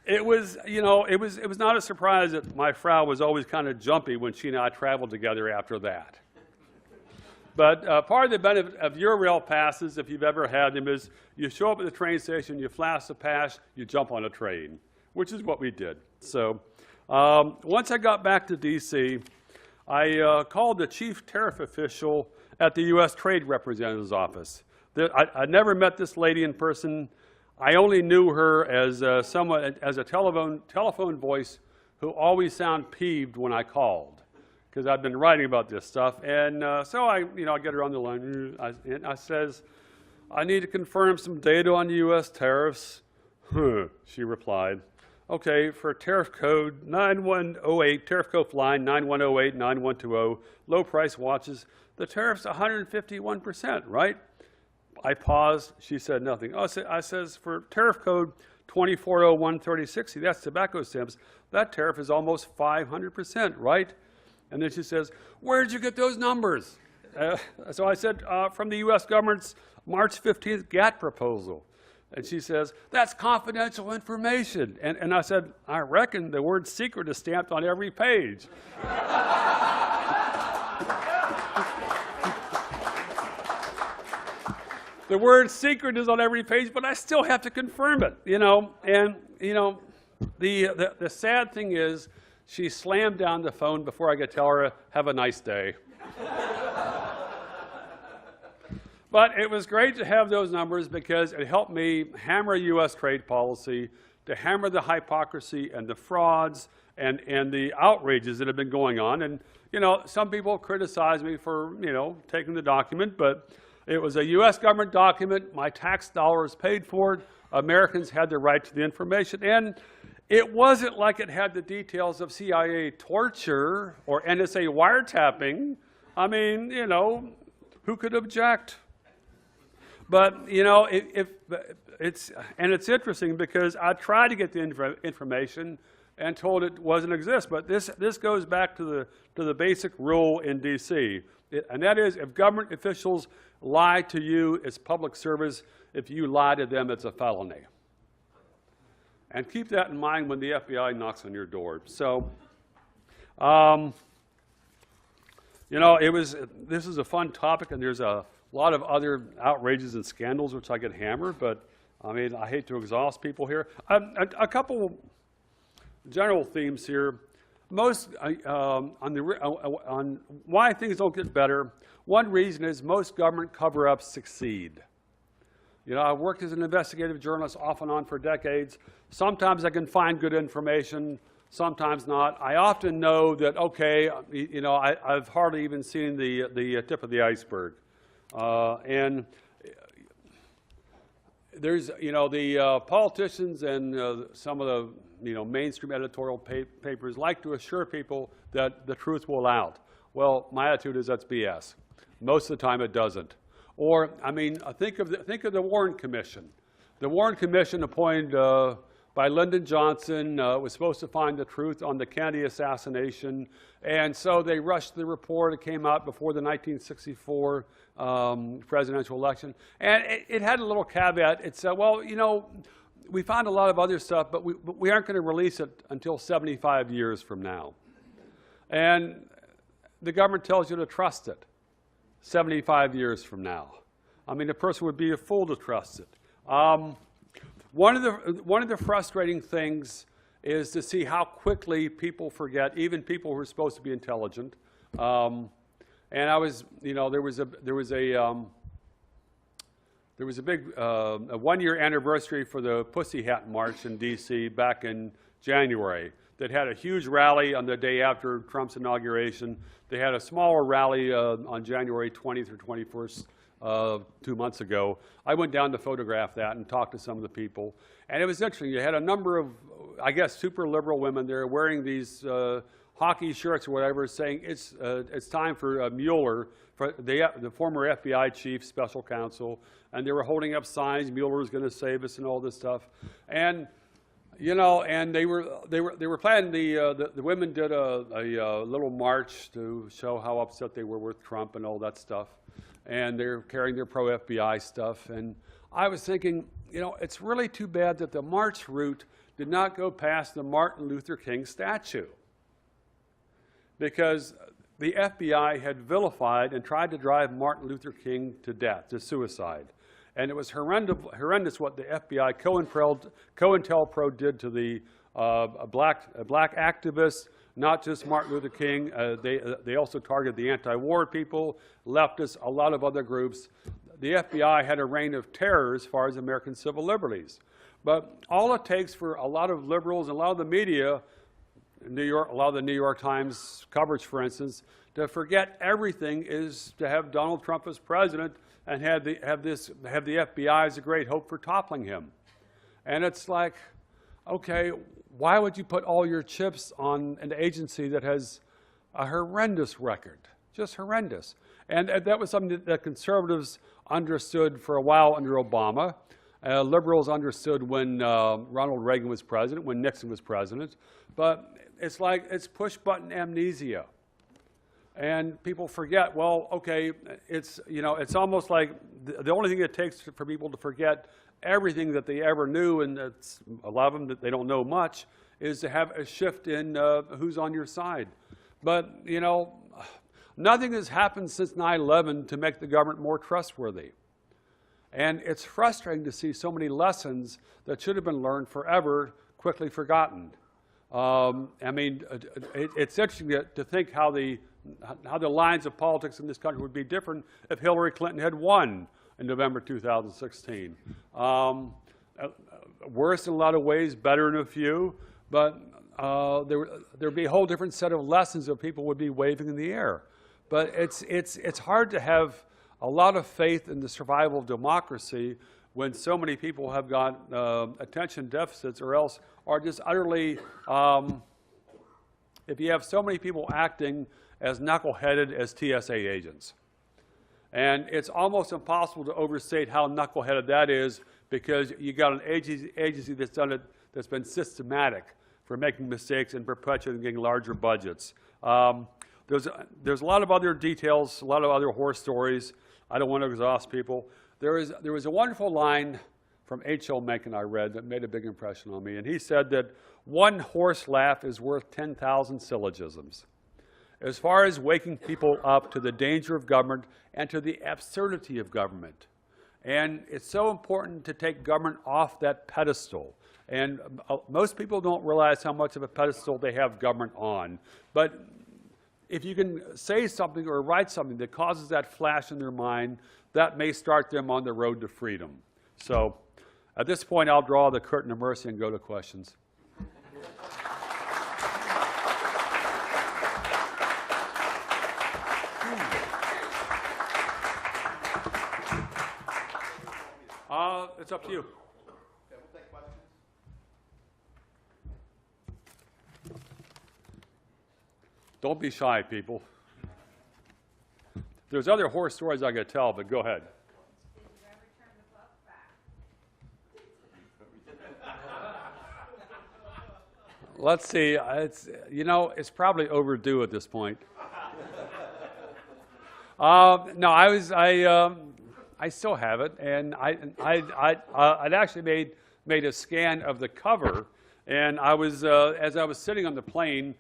it was, you know, it was not a surprise that my Frau was always kind of jumpy when she and I traveled together after that. But part of the benefit of Eurail passes, if you've ever had them, is you show up at the train station, you flash the pass, you jump on a train, which is what we did. So once I got back to D.C., I called the chief tariff official at the U.S. Trade Representative's office. I never met this lady in person. I only knew her as someone, as a telephone voice who always sounded peeved when I called, because I've been writing about this stuff. And so I get her on the line, and I says, I need to confirm some data on the U.S. tariffs. Huh, she replied. Okay, for tariff code 9108, tariff code line 9108-9120, low price watches, the tariff's 151%, right? I paused. She said nothing. I says, for tariff code 2401-3060, that's tobacco stamps, that tariff is almost 500%, right? And then she says, where did you get those numbers? So I said, from the U.S. government's March 15th GATT proposal. And she says, that's confidential information. And I said, I reckon the word secret is stamped on every page. The word secret is on every page, but I still have to confirm it, And, the sad thing is, she slammed down the phone before I could tell her, have a nice day. But it was great to have those numbers because it helped me hammer U.S. trade policy, to hammer the hypocrisy and the frauds and the outrages that have been going on. And, some people criticize me for, taking the document, but it was a U.S. government document. My tax dollars paid for it. Americans had the right to the information. And it wasn't like it had the details of CIA torture or NSA wiretapping. I mean, who could object? But, it's interesting because I tried to get the information and told it doesn't exist. But this goes back to the basic rule in D.C., and that is if government officials lie to you, it's public service. If you lie to them, it's a felony. And keep that in mind when the FBI knocks on your door. So, this is a fun topic, and there's a lot of other outrages and scandals which I could hammer, but I mean, I hate to exhaust people here. A couple general themes here. Most on why things don't get better. One reason is most government cover-ups succeed. I've worked as an investigative journalist off and on for decades. Sometimes I can find good information, sometimes not. I often know that, okay, I've hardly even seen the tip of the iceberg. And there's, the politicians and some of the, mainstream editorial papers like to assure people that the truth will out. Well, my attitude is that's BS. Most of the time it doesn't. Or, I mean, think of the Warren Commission. The Warren Commission appointed by Lyndon Johnson was supposed to find the truth on the Kennedy assassination, and so they rushed the report. It came out before the 1964 presidential election, and it had a little caveat. It said, well, we found a lot of other stuff, but we aren't going to release it until 75 years from now. And the government tells you to trust it 75 years from now. I mean, a person would be a fool to trust it. One of the frustrating things is to see how quickly people forget, even people who are supposed to be intelligent. And I was, there was a big a one-year anniversary for the Pussy Hat March in D.C. back in January that had a huge rally on the day after Trump's inauguration. They had a smaller rally on January 20th or 21st 2 months ago. I went down to photograph that and talked to some of the people. And it was interesting. You had a number of, I guess, super liberal women there wearing these hockey shirts or whatever, saying it's time for Mueller, for the former FBI chief, special counsel, and they were holding up signs, Mueller's going to save us and all this stuff. And and they were planning, the women did a little march to show how upset they were with Trump and all that stuff. And they're carrying their pro-FBI stuff. And I was thinking, it's really too bad that the march route did not go past the Martin Luther King statue, because the FBI had vilified and tried to drive Martin Luther King to death, to suicide. And it was horrendous what the FBI COINTELPRO did to the black activists, not just Martin Luther King. They also targeted the anti-war people, leftists, a lot of other groups. The FBI had a reign of terror as far as American civil liberties. But all it takes for a lot of liberals and a lot of the media, a lot of the New York Times coverage, for instance, to forget everything is to have Donald Trump as president and have the FBI as a great hope for toppling him. And it's like, okay, why would you put all your chips on an agency that has a horrendous record, just horrendous? And that was something that conservatives understood for a while under Obama. Liberals understood when Ronald Reagan was president, when Nixon was president. But it's like it's push-button amnesia. And people forget, well, okay, it's almost like the only thing it takes for people to forget everything that they ever knew, and that's a lot of them that they don't know much, is to have a shift in who's on your side. But, nothing has happened since 9/11 to make the government more trustworthy. And it's frustrating to see so many lessons that should have been learned forever quickly forgotten. It's interesting to think how the lines of politics in this country would be different if Hillary Clinton had won in November 2016. Worse in a lot of ways, better in a few, but there'd be a whole different set of lessons that people would be waving in the air. But it's hard to have a lot of faith in the survival of democracy when so many people have got attention deficits or else are just utterly, if you have so many people acting as knuckleheaded as TSA agents. And it's almost impossible to overstate how knuckleheaded that is because you got an agency that's done it, that's been systematic for making mistakes and perpetuating getting larger budgets. There's a lot of other details, a lot of other horror stories. I don't want to exhaust people. There was a wonderful line from H.L. Mencken I read that made a big impression on me, and he said that one horse laugh is worth 10,000 syllogisms. As far as waking people up to the danger of government and to the absurdity of government. And it's so important to take government off that pedestal. And most people don't realize how much of a pedestal they have government on. But if you can say something or write something that causes that flash in their mind, that may start them on the road to freedom. So at this point, I'll draw the curtain of mercy and go to questions. It's up to you. Okay, we'll take questions. Don't be shy, people. There's other horror stories I could tell, but go ahead. Did you ever turn the book back? Let's see. It's probably overdue at this point. No, I still have it, and I'd actually made a scan of the cover, and I was as I was sitting on the plane,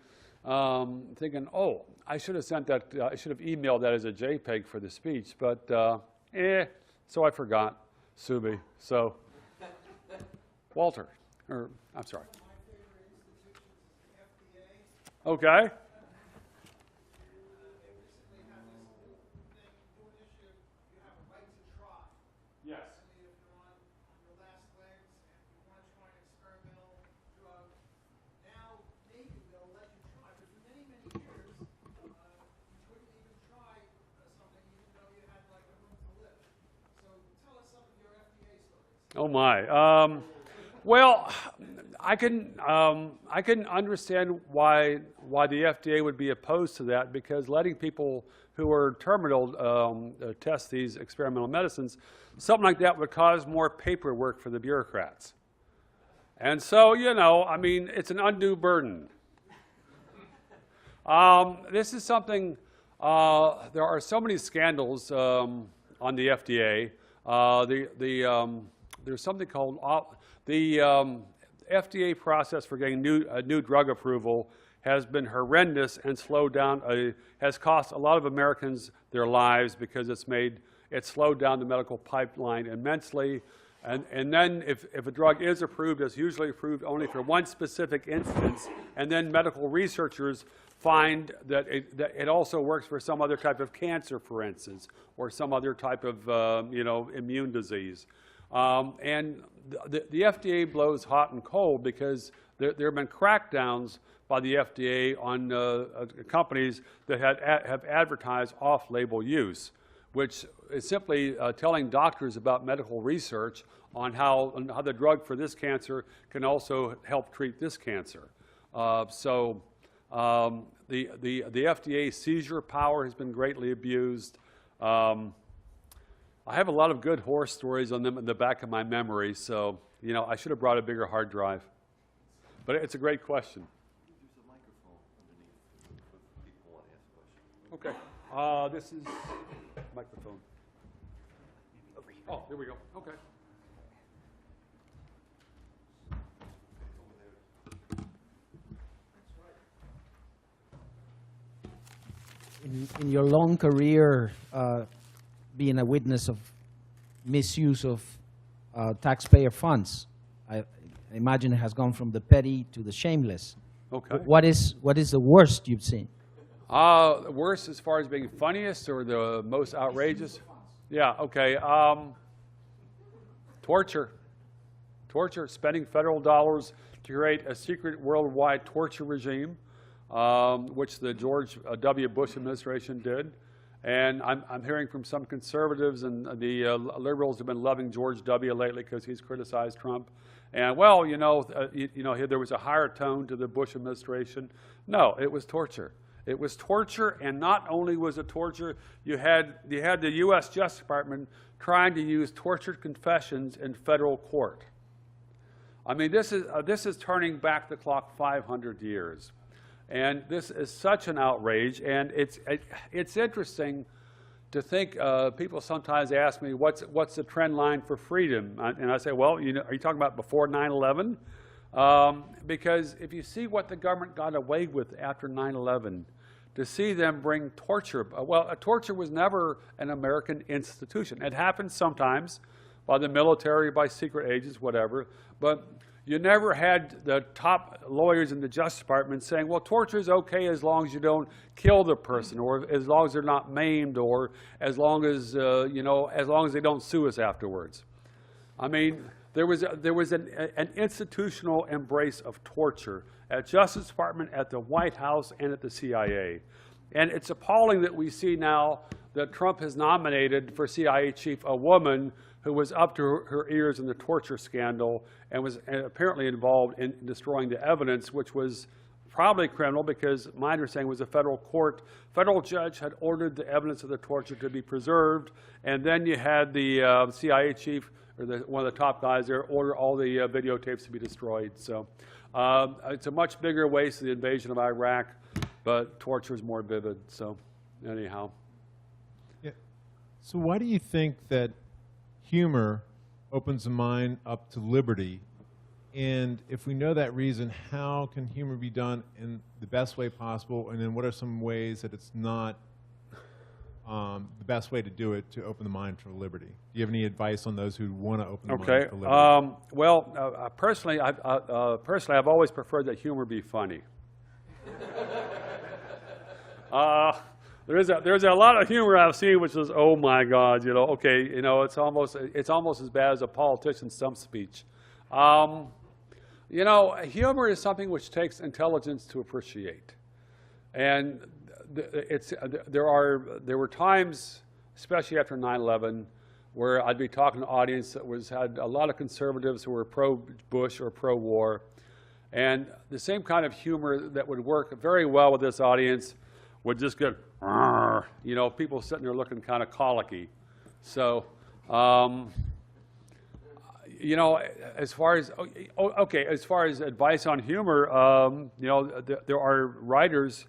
thinking, oh, I should have sent that. I should have emailed that as a JPEG for the speech, but so I forgot. Subi. So Walter, or I'm sorry. Okay. Oh my. Well, I can understand why the FDA would be opposed to that, because letting people who are terminal test these experimental medicines, something like that would cause more paperwork for the bureaucrats. And so, it's an undue burden. This is something, there are so many scandals on the FDA. There's something called the FDA process for getting new drug approval has been horrendous and slowed down, has cost a lot of Americans their lives because it's slowed down the medical pipeline immensely. And then if a drug is approved, it's usually approved only for one specific instance, and then medical researchers find that it also works for some other type of cancer, for instance, or some other type of immune disease. And the FDA blows hot and cold because there have been crackdowns by the FDA on companies that have advertised off-label use, which is simply telling doctors about medical research on how the drug for this cancer can also help treat this cancer. The FDA seizure power has been greatly abused. I have a lot of good horror stories on them in the back of my memory, so I should have brought a bigger hard drive. But it's a great question. There's a microphone underneath if people want to ask questions. Okay. This is microphone. Over here. Oh, here we go. Okay. In your long career, being a witness of misuse of taxpayer funds, I imagine it has gone from the petty to the shameless. Okay. What is the worst you've seen? Worst as far as being funniest or the most outrageous? Yeah, okay. Torture. Torture, spending federal dollars to create a secret worldwide torture regime, which the George W. Bush administration did. And I'm hearing from some conservatives and the liberals have been loving George W. lately because he's criticized Trump. And well, there was a higher tone to the Bush administration. No, it was torture. It was torture, and not only was it torture, you had the U.S. Justice Department trying to use tortured confessions in federal court. I mean, this is turning back the clock 500 years. And this is such an outrage, and it's interesting to think. People sometimes ask me, what's the trend line for freedom? And I say, well, are you talking about before 9/11? Because if you see what the government got away with after 9/11, to see them bring torture, torture was never an American institution. It happened sometimes by the military, by secret agents, whatever, but you never had the top lawyers in the Justice Department saying, well, torture is okay as long as you don't kill the person, or as long as they're not maimed, or as long as, as long as they don't sue us afterwards. I mean, there was an institutional embrace of torture at Justice Department, at the White House, and at the CIA. And it's appalling that we see now that Trump has nominated for CIA chief a woman who was up to her ears in the torture scandal and was apparently involved in destroying the evidence, which was probably criminal because my understanding was a federal judge had ordered the evidence of the torture to be preserved, and then you had the CIA chief, or one of the top guys there, order all the videotapes to be destroyed. So it's a much bigger waste of the invasion of Iraq, but torture is more vivid. So anyhow. Yeah. So why do you think that humor opens the mind up to liberty? And if we know that reason, how can humor be done in the best way possible? And then what are some ways that it's not the best way to do it to open the mind for liberty? Do you have any advice on those who want to open the mind for liberty? Personally, I've always preferred that humor be funny. There's a lot of humor I've seen which is, oh my God, it's almost as bad as a politician's stump speech. Humor is something which takes intelligence to appreciate. And there were times, especially after 9/11, where I'd be talking to an audience that had a lot of conservatives who were pro-Bush or pro-war. And the same kind of humor that would work very well with this audience would just get, people sitting there looking kind of colicky. So, as far as advice on humor, there are writers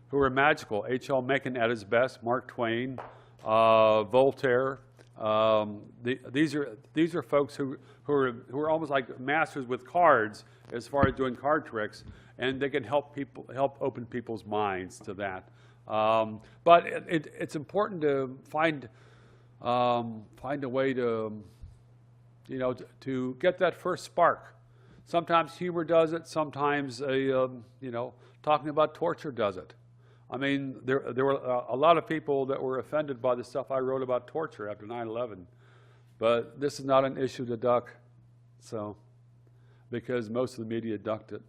who are magical. H.L. Mencken at his best, Mark Twain, Voltaire. These are folks who are almost like masters with cards as far as doing card tricks, and they can help open people's minds to that. But it's important to find a way to you know, to get that first spark. Sometimes humor does it. Sometimes, you know, talking about torture does it. I mean, there were a lot of people that were offended by the stuff I wrote about torture after 9/11. But this is not an issue to duck, so, because most of the media ducked it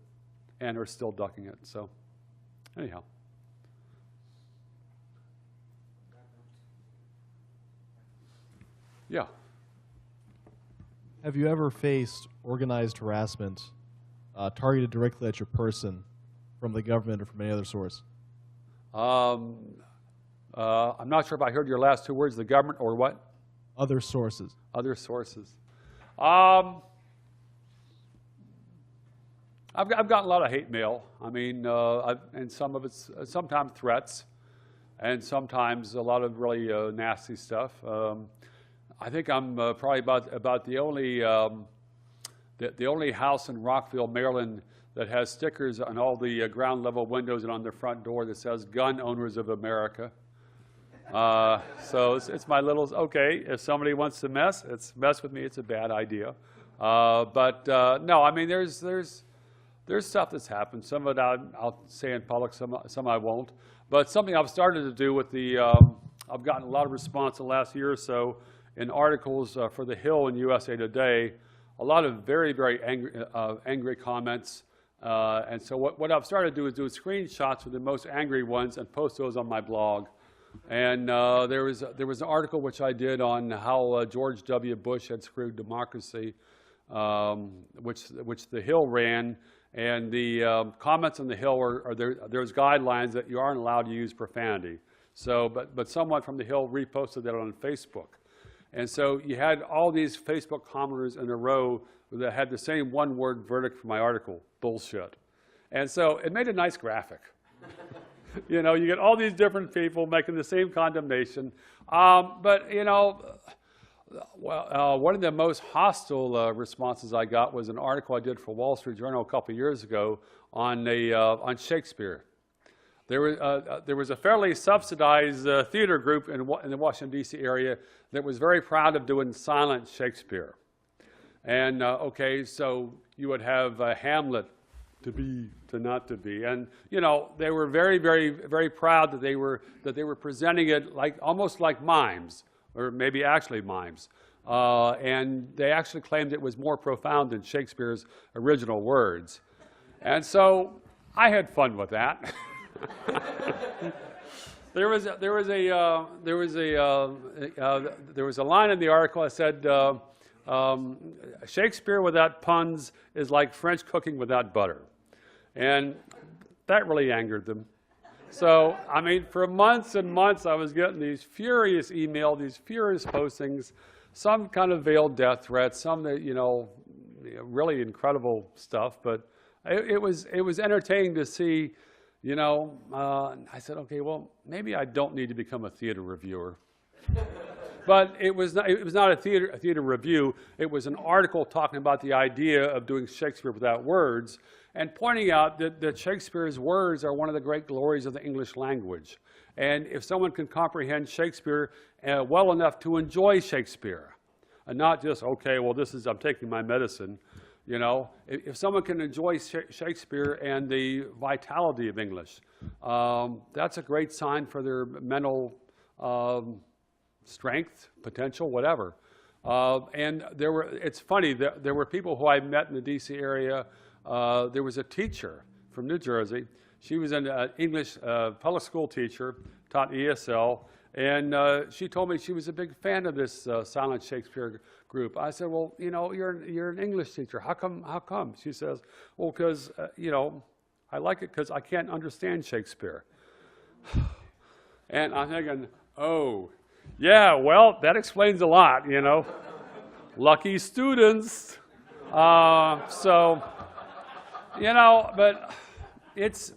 and are still ducking it. So, anyhow. Yeah. Have you ever faced organized harassment targeted directly at your person from the government or from any other source? I'm not sure if I heard your last two words, the government or what? Other sources. Other sources. I've gotten a lot of hate mail. I mean, and some of it's sometimes threats, and sometimes a lot of really nasty stuff. I think I'm probably about the only house in Rockville, Maryland, that has stickers on all the ground level windows and on the front door that says "Gun Owners of America." So it's my little, okay, if somebody wants to mess with me, it's a bad idea. But no, I mean, there's stuff that's happened. Some of it I'll say in public, some I won't. But something I've started to do with the, I've gotten a lot of response in the last year or so in articles for The Hill and USA Today, a lot of very, very angry comments. And so what I've started to do is do screenshots of the most angry ones and post those on my blog. And there was an article which I did on how George W. Bush had screwed democracy, which The Hill ran. And the comments on The Hill are there's guidelines that you aren't allowed to use profanity. So, but someone from The Hill reposted that on Facebook. And so you had all these Facebook commenters in a row that had the same one-word verdict for my article, bullshit. And so it made a nice graphic. You know, you get all these different people making the same condemnation. But, you know, well, one of the most hostile responses I got was an article I did for Wall Street Journal a couple of years ago on Shakespeare. There was a fairly subsidized theater group in the Washington, D.C. area that was very proud of doing silent Shakespeare. And, okay, so you would have Hamlet, to be, to not to be. And, you know, they were very, very, very proud that they were presenting it like, almost like mimes, or maybe actually mimes. And they actually claimed it was more profound than Shakespeare's original words. And so I had fun with that. There was a line in the article that said, Shakespeare without puns is like French cooking without butter. And that really angered them. So, I mean, for months and months, I was getting these furious emails, these furious postings, some kind of veiled death threats, some that, you know, really incredible stuff. But it was entertaining to see, you know. I said, okay, well, maybe I don't need to become a theater reviewer. But it was not a theater review. It was an article talking about the idea of doing Shakespeare without words and pointing out that Shakespeare's words are one of the great glories of the English language. And if someone can comprehend Shakespeare well enough to enjoy Shakespeare, and not just, okay, well, I'm taking my medicine, you know. If someone can enjoy Shakespeare and the vitality of English, that's a great sign for their mental strength, potential, whatever. And it's funny, there were people who I met in the D.C. area. There was a teacher from New Jersey. She was an English public school teacher, taught ESL, and she told me she was a big fan of this silent Shakespeare group. I said, well, you know, you're an English teacher. How come? She says, well, because, you know, I like it because I can't understand Shakespeare. And I'm thinking, oh, yeah, well, that explains a lot, you know. Lucky students. So, you know, but it's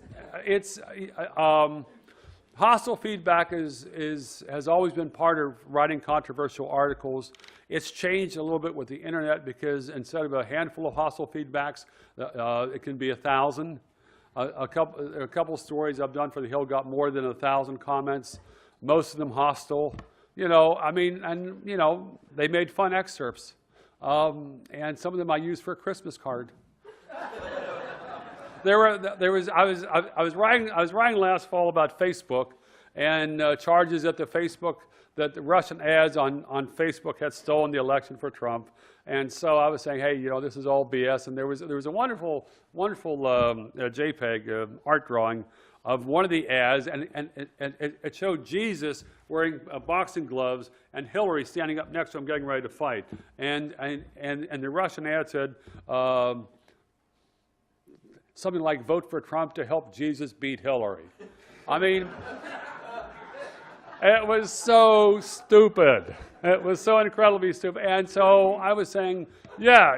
hostile feedback has always been part of writing controversial articles. It's changed a little bit with the internet because instead of a handful of hostile feedbacks, it can be 1,000. A couple stories I've done for The Hill got more than 1,000 comments, most of them hostile. You know, I mean, and, you know, they made fun excerpts. and some of them I used for a Christmas card. I was writing last fall about Facebook and charges that the Russian ads on Facebook had stolen the election for Trump. And so I was saying, hey, you know, this is all BS. And there was a wonderful JPEG art drawing of one of the ads, and it showed Jesus wearing boxing gloves and Hillary standing up next to him getting ready to fight. And the Russian ad said something like, vote for Trump to help Jesus beat Hillary. I mean, it was so stupid. It was so incredibly stupid. And so I was saying, yeah,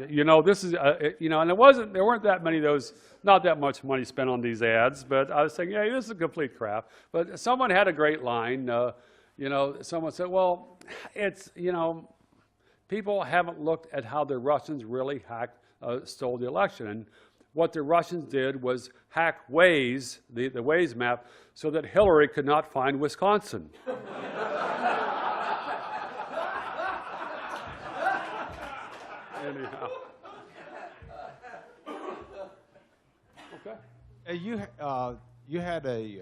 you know, this is, you know, and there weren't that many of those, not that much money spent on these ads, but I was saying, yeah, this is complete crap. But someone had a great line, you know, someone said, well, it's, you know, people haven't looked at how the Russians really stole the election. And what the Russians did was hack Waze, the Waze map, so that Hillary could not find Wisconsin. Anyhow. Okay. You had an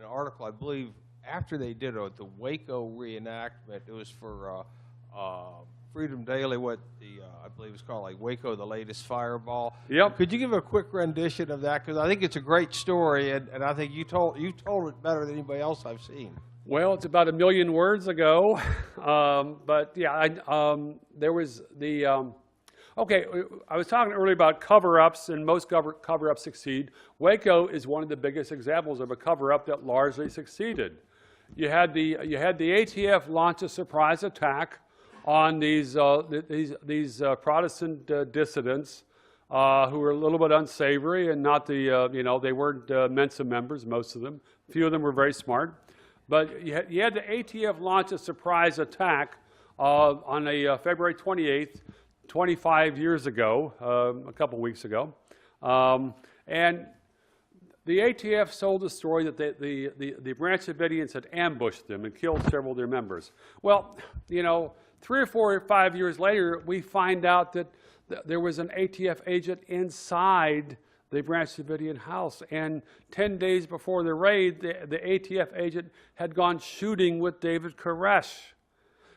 article, I believe, after they did the Waco reenactment. It was for Freedom Daily, I believe it's called, like Waco, the latest fireball. Yep. Could you give a quick rendition of that? Because I think it's a great story, and I think you told it better than anybody else I've seen. Well, it's about 1 million words ago, but yeah, there was the, okay, I was talking earlier about cover-ups, and most cover-ups succeed. Waco is one of the biggest examples of a cover-up that largely succeeded. You had the ATF launch a surprise attack on these Protestant dissidents who were a little bit unsavory and not the, you know, they weren't Mensa members, most of them. A few of them were very smart. But you had the ATF launch a surprise attack on February 28th, 25 years ago, a couple weeks ago. And the ATF sold the story that the Branch Davidians had ambushed them and killed several of their members. Well, you know, 3 or 4 or 5 years later, we find out that there was an ATF agent inside the Branch Davidian house. And 10 days before the raid, the ATF agent had gone shooting with David Koresh.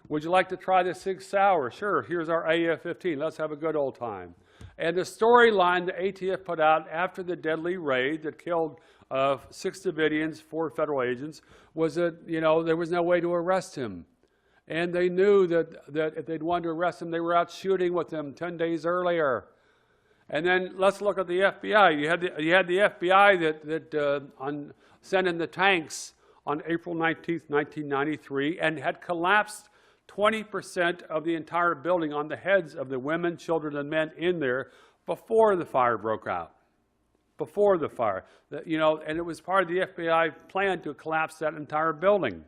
Would you like to try the Sig Sauer? Sure, here's our AF-15. Let's have a good old time. And the storyline the ATF put out after the deadly raid that killed 6 Davidians, 4 federal agents, was that, you know, there was no way to arrest him. And they knew that if they'd wanted to arrest him, they were out shooting with him 10 days earlier. And then let's look at the FBI. You had the FBI that sent in the tanks on April 19th, 1993, and had collapsed 20% of the entire building on the heads of the women, children, and men in there before the fire broke out. Before the fire, you know, and it was part of the FBI plan to collapse that entire building.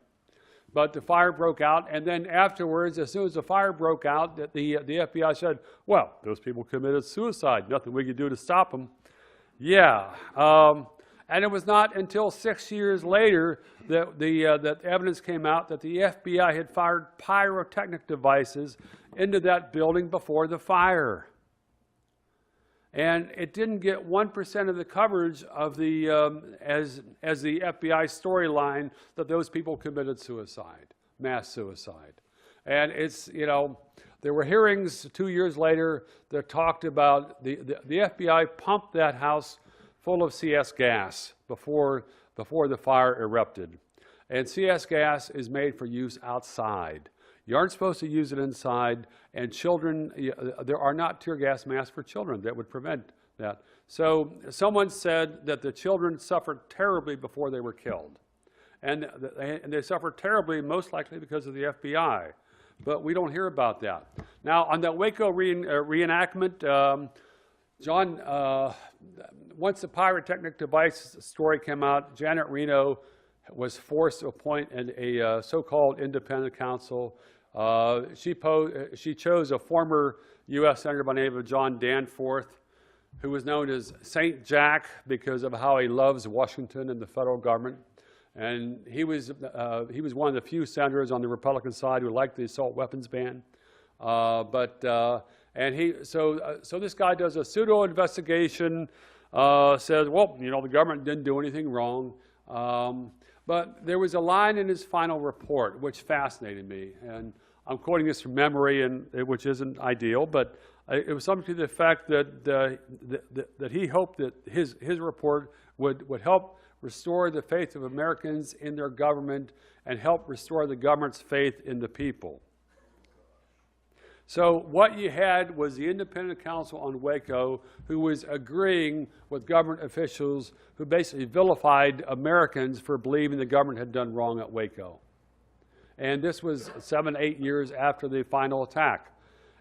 But the fire broke out, and then afterwards, as soon as the fire broke out, the FBI said, well, those people committed suicide. Nothing we could do to stop them. Yeah. And it was not until 6 years later that that evidence came out that the FBI had fired pyrotechnic devices into that building before the fire. And it didn't get 1% of the coverage of the, as the FBI storyline that those people committed suicide, mass suicide. And it's, you know, there were hearings 2 years later that talked about the FBI pumped that house full of CS gas before the fire erupted. And CS gas is made for use outside. You aren't supposed to use it inside, and children, there are not tear gas masks for children that would prevent that. So someone said that the children suffered terribly before they were killed. And they suffered terribly, most likely because of the FBI. But we don't hear about that. Now, on that Waco reenactment, John, once the pyrotechnic device story came out, Janet Reno was forced to appoint a so-called independent counsel. She chose a former U.S. Senator by the name of John Danforth, who was known as Saint Jack because of how he loves Washington and the federal government. And he was one of the few senators on the Republican side who liked the assault weapons ban. So this guy does a pseudo investigation, says, well, you know, the government didn't do anything wrong. But there was a line in his final report which fascinated me, and I'm quoting this from memory, which isn't ideal, but it was something to the effect that he hoped that his report would help restore the faith of Americans in their government and help restore the government's faith in the people. So what you had was the Independent Council on Waco, who was agreeing with government officials who basically vilified Americans for believing the government had done wrong at Waco. And this was 7, 8 years after the final attack.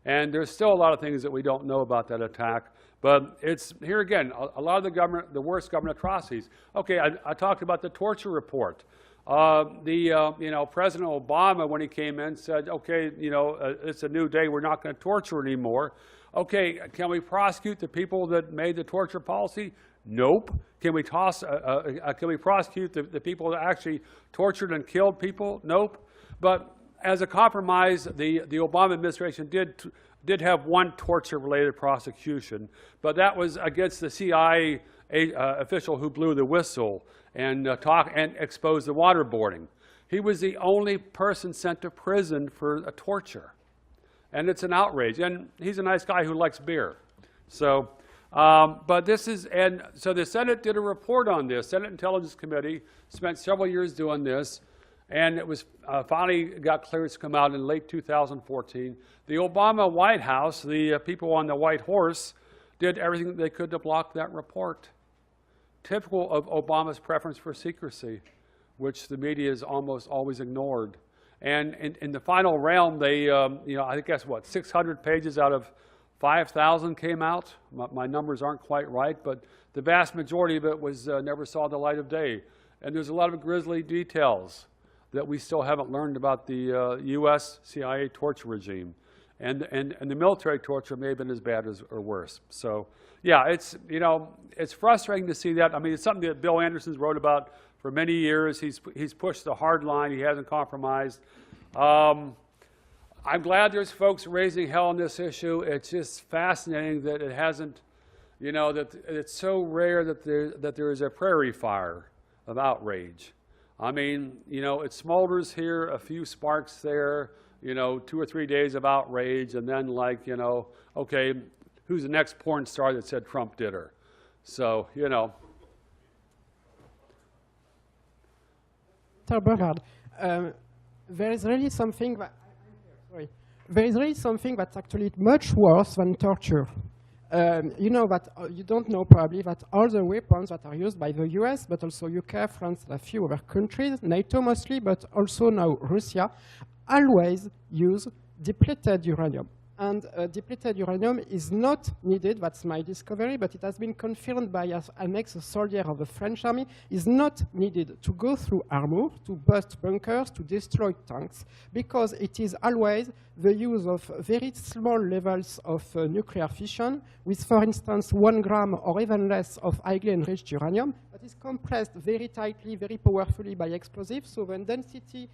And there's still a lot of things that we don't know about that attack. But it's, here again, a lot of the worst government atrocities. Okay, I talked about the torture report. You know, President Obama, when he came in, said, okay, you know, it's a new day, we're not going to torture anymore. Okay, can we prosecute the people that made the torture policy? Nope. Can we prosecute the people that actually tortured and killed people? Nope. But as a compromise, the Obama administration did have one torture-related prosecution, but that was against the CIA official who blew the whistle and exposed the waterboarding. He was the only person sent to prison for a torture, and it's an outrage. And he's a nice guy who likes beer. So, but this is, and so the Senate did a report on this. Senate Intelligence Committee spent several years doing this, and it was finally got clearance to come out in late 2014. The Obama White House, the people on the white horse, did everything that they could to block that report. Typical of Obama's preference for secrecy, which the media is almost always ignored. And in the final realm, they, you know, I guess what, 600 pages out of 5,000 came out. My numbers aren't quite right, but the vast majority of it was never saw the light of day. And there's a lot of grisly details that we still haven't learned about the U.S. CIA torture regime. And the military torture may have been as bad as or worse. So, yeah, it's, you know, it's frustrating to see that. I mean, it's something that Bill Anderson's wrote about for many years. He's pushed the hard line. He hasn't compromised. I'm glad there's folks raising hell on this issue. It's just fascinating that it hasn't, you know, that it's so rare that there is a prairie fire of outrage. I mean, you know, it smolders here, a few sparks there, you know, 2 or 3 days of outrage, and then, like, you know, okay, who's the next porn star that said Trump did her? So, you know. Mr. Bovard, there is really something that, there is really something that's actually much worse than torture. You know that, you don't know probably that all the weapons that are used by the US, but also UK, France, and a few other countries, NATO mostly, but also now Russia, always use depleted uranium. And depleted uranium is not needed, that's my discovery, but it has been confirmed by an ex-soldier of the French army, is not needed to go through armor, to bust bunkers, to destroy tanks, because it is always the use of very small levels of nuclear fission, with, for instance, 1 gram or even less of highly enriched uranium, that is compressed very tightly, very powerfully by explosives, so when density,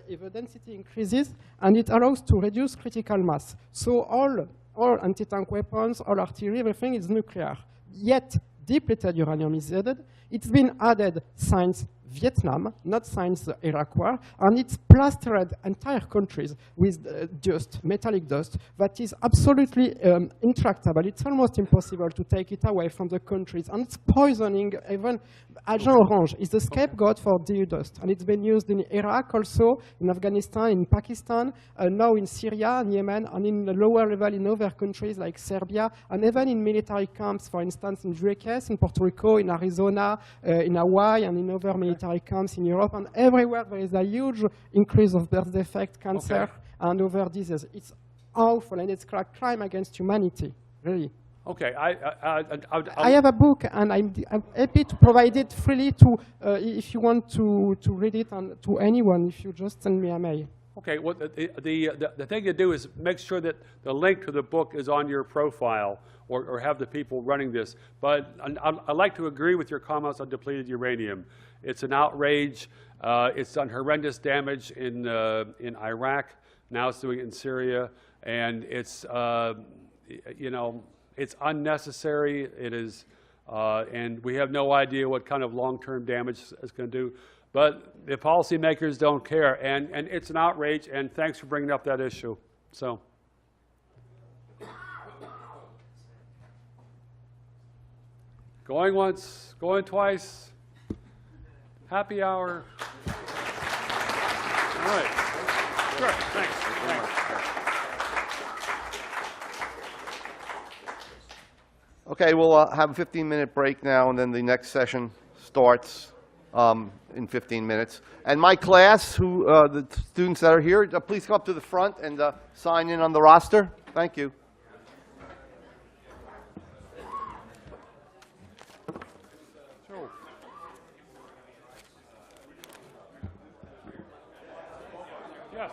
if the density increases, and it allows to reduce critical mass. So all anti-tank weapons, all artillery, everything is nuclear. Yet, depleted uranium is added. It's been added since Vietnam, not since the Iraq War, and it's plastered entire countries with dust, metallic dust, that is absolutely intractable. It's almost impossible to take it away from the countries, and it's poisoning. Even Agent Orange is the scapegoat for DU dust, and it's been used in Iraq also, in Afghanistan, in Pakistan, now in Syria, and Yemen, and in the lower level in other countries like Serbia, and even in military camps, for instance, in Vieques, in Puerto Rico, in Arizona, in Hawaii, and in other military camps in Europe, and everywhere there is a huge increase of birth defect, cancer, and other diseases. It's awful, and it's a crime against humanity, really. Okay, I have a book, and I'm happy to provide it freely to, if you want to read it, and to anyone, if you just send me a mail. Okay, well, the thing to do is make sure that the link to the book is on your profile, or have the people running this. But I'd like to agree with your comments on depleted uranium. It's an outrage. It's done horrendous damage in Iraq. Now it's doing it in Syria, and it's, you know, it's unnecessary. It is, and we have no idea what kind of long-term damage it's going to do. But the policymakers don't care, and it's an outrage, and thanks for bringing up that issue. So. Going once, going twice. Happy hour. All right. Sure, thanks. Okay, we'll have a 15-minute break now, and then the next session starts in 15 minutes. And my class, the students that are here, please come up to the front and sign in on the roster. Thank you. Yes.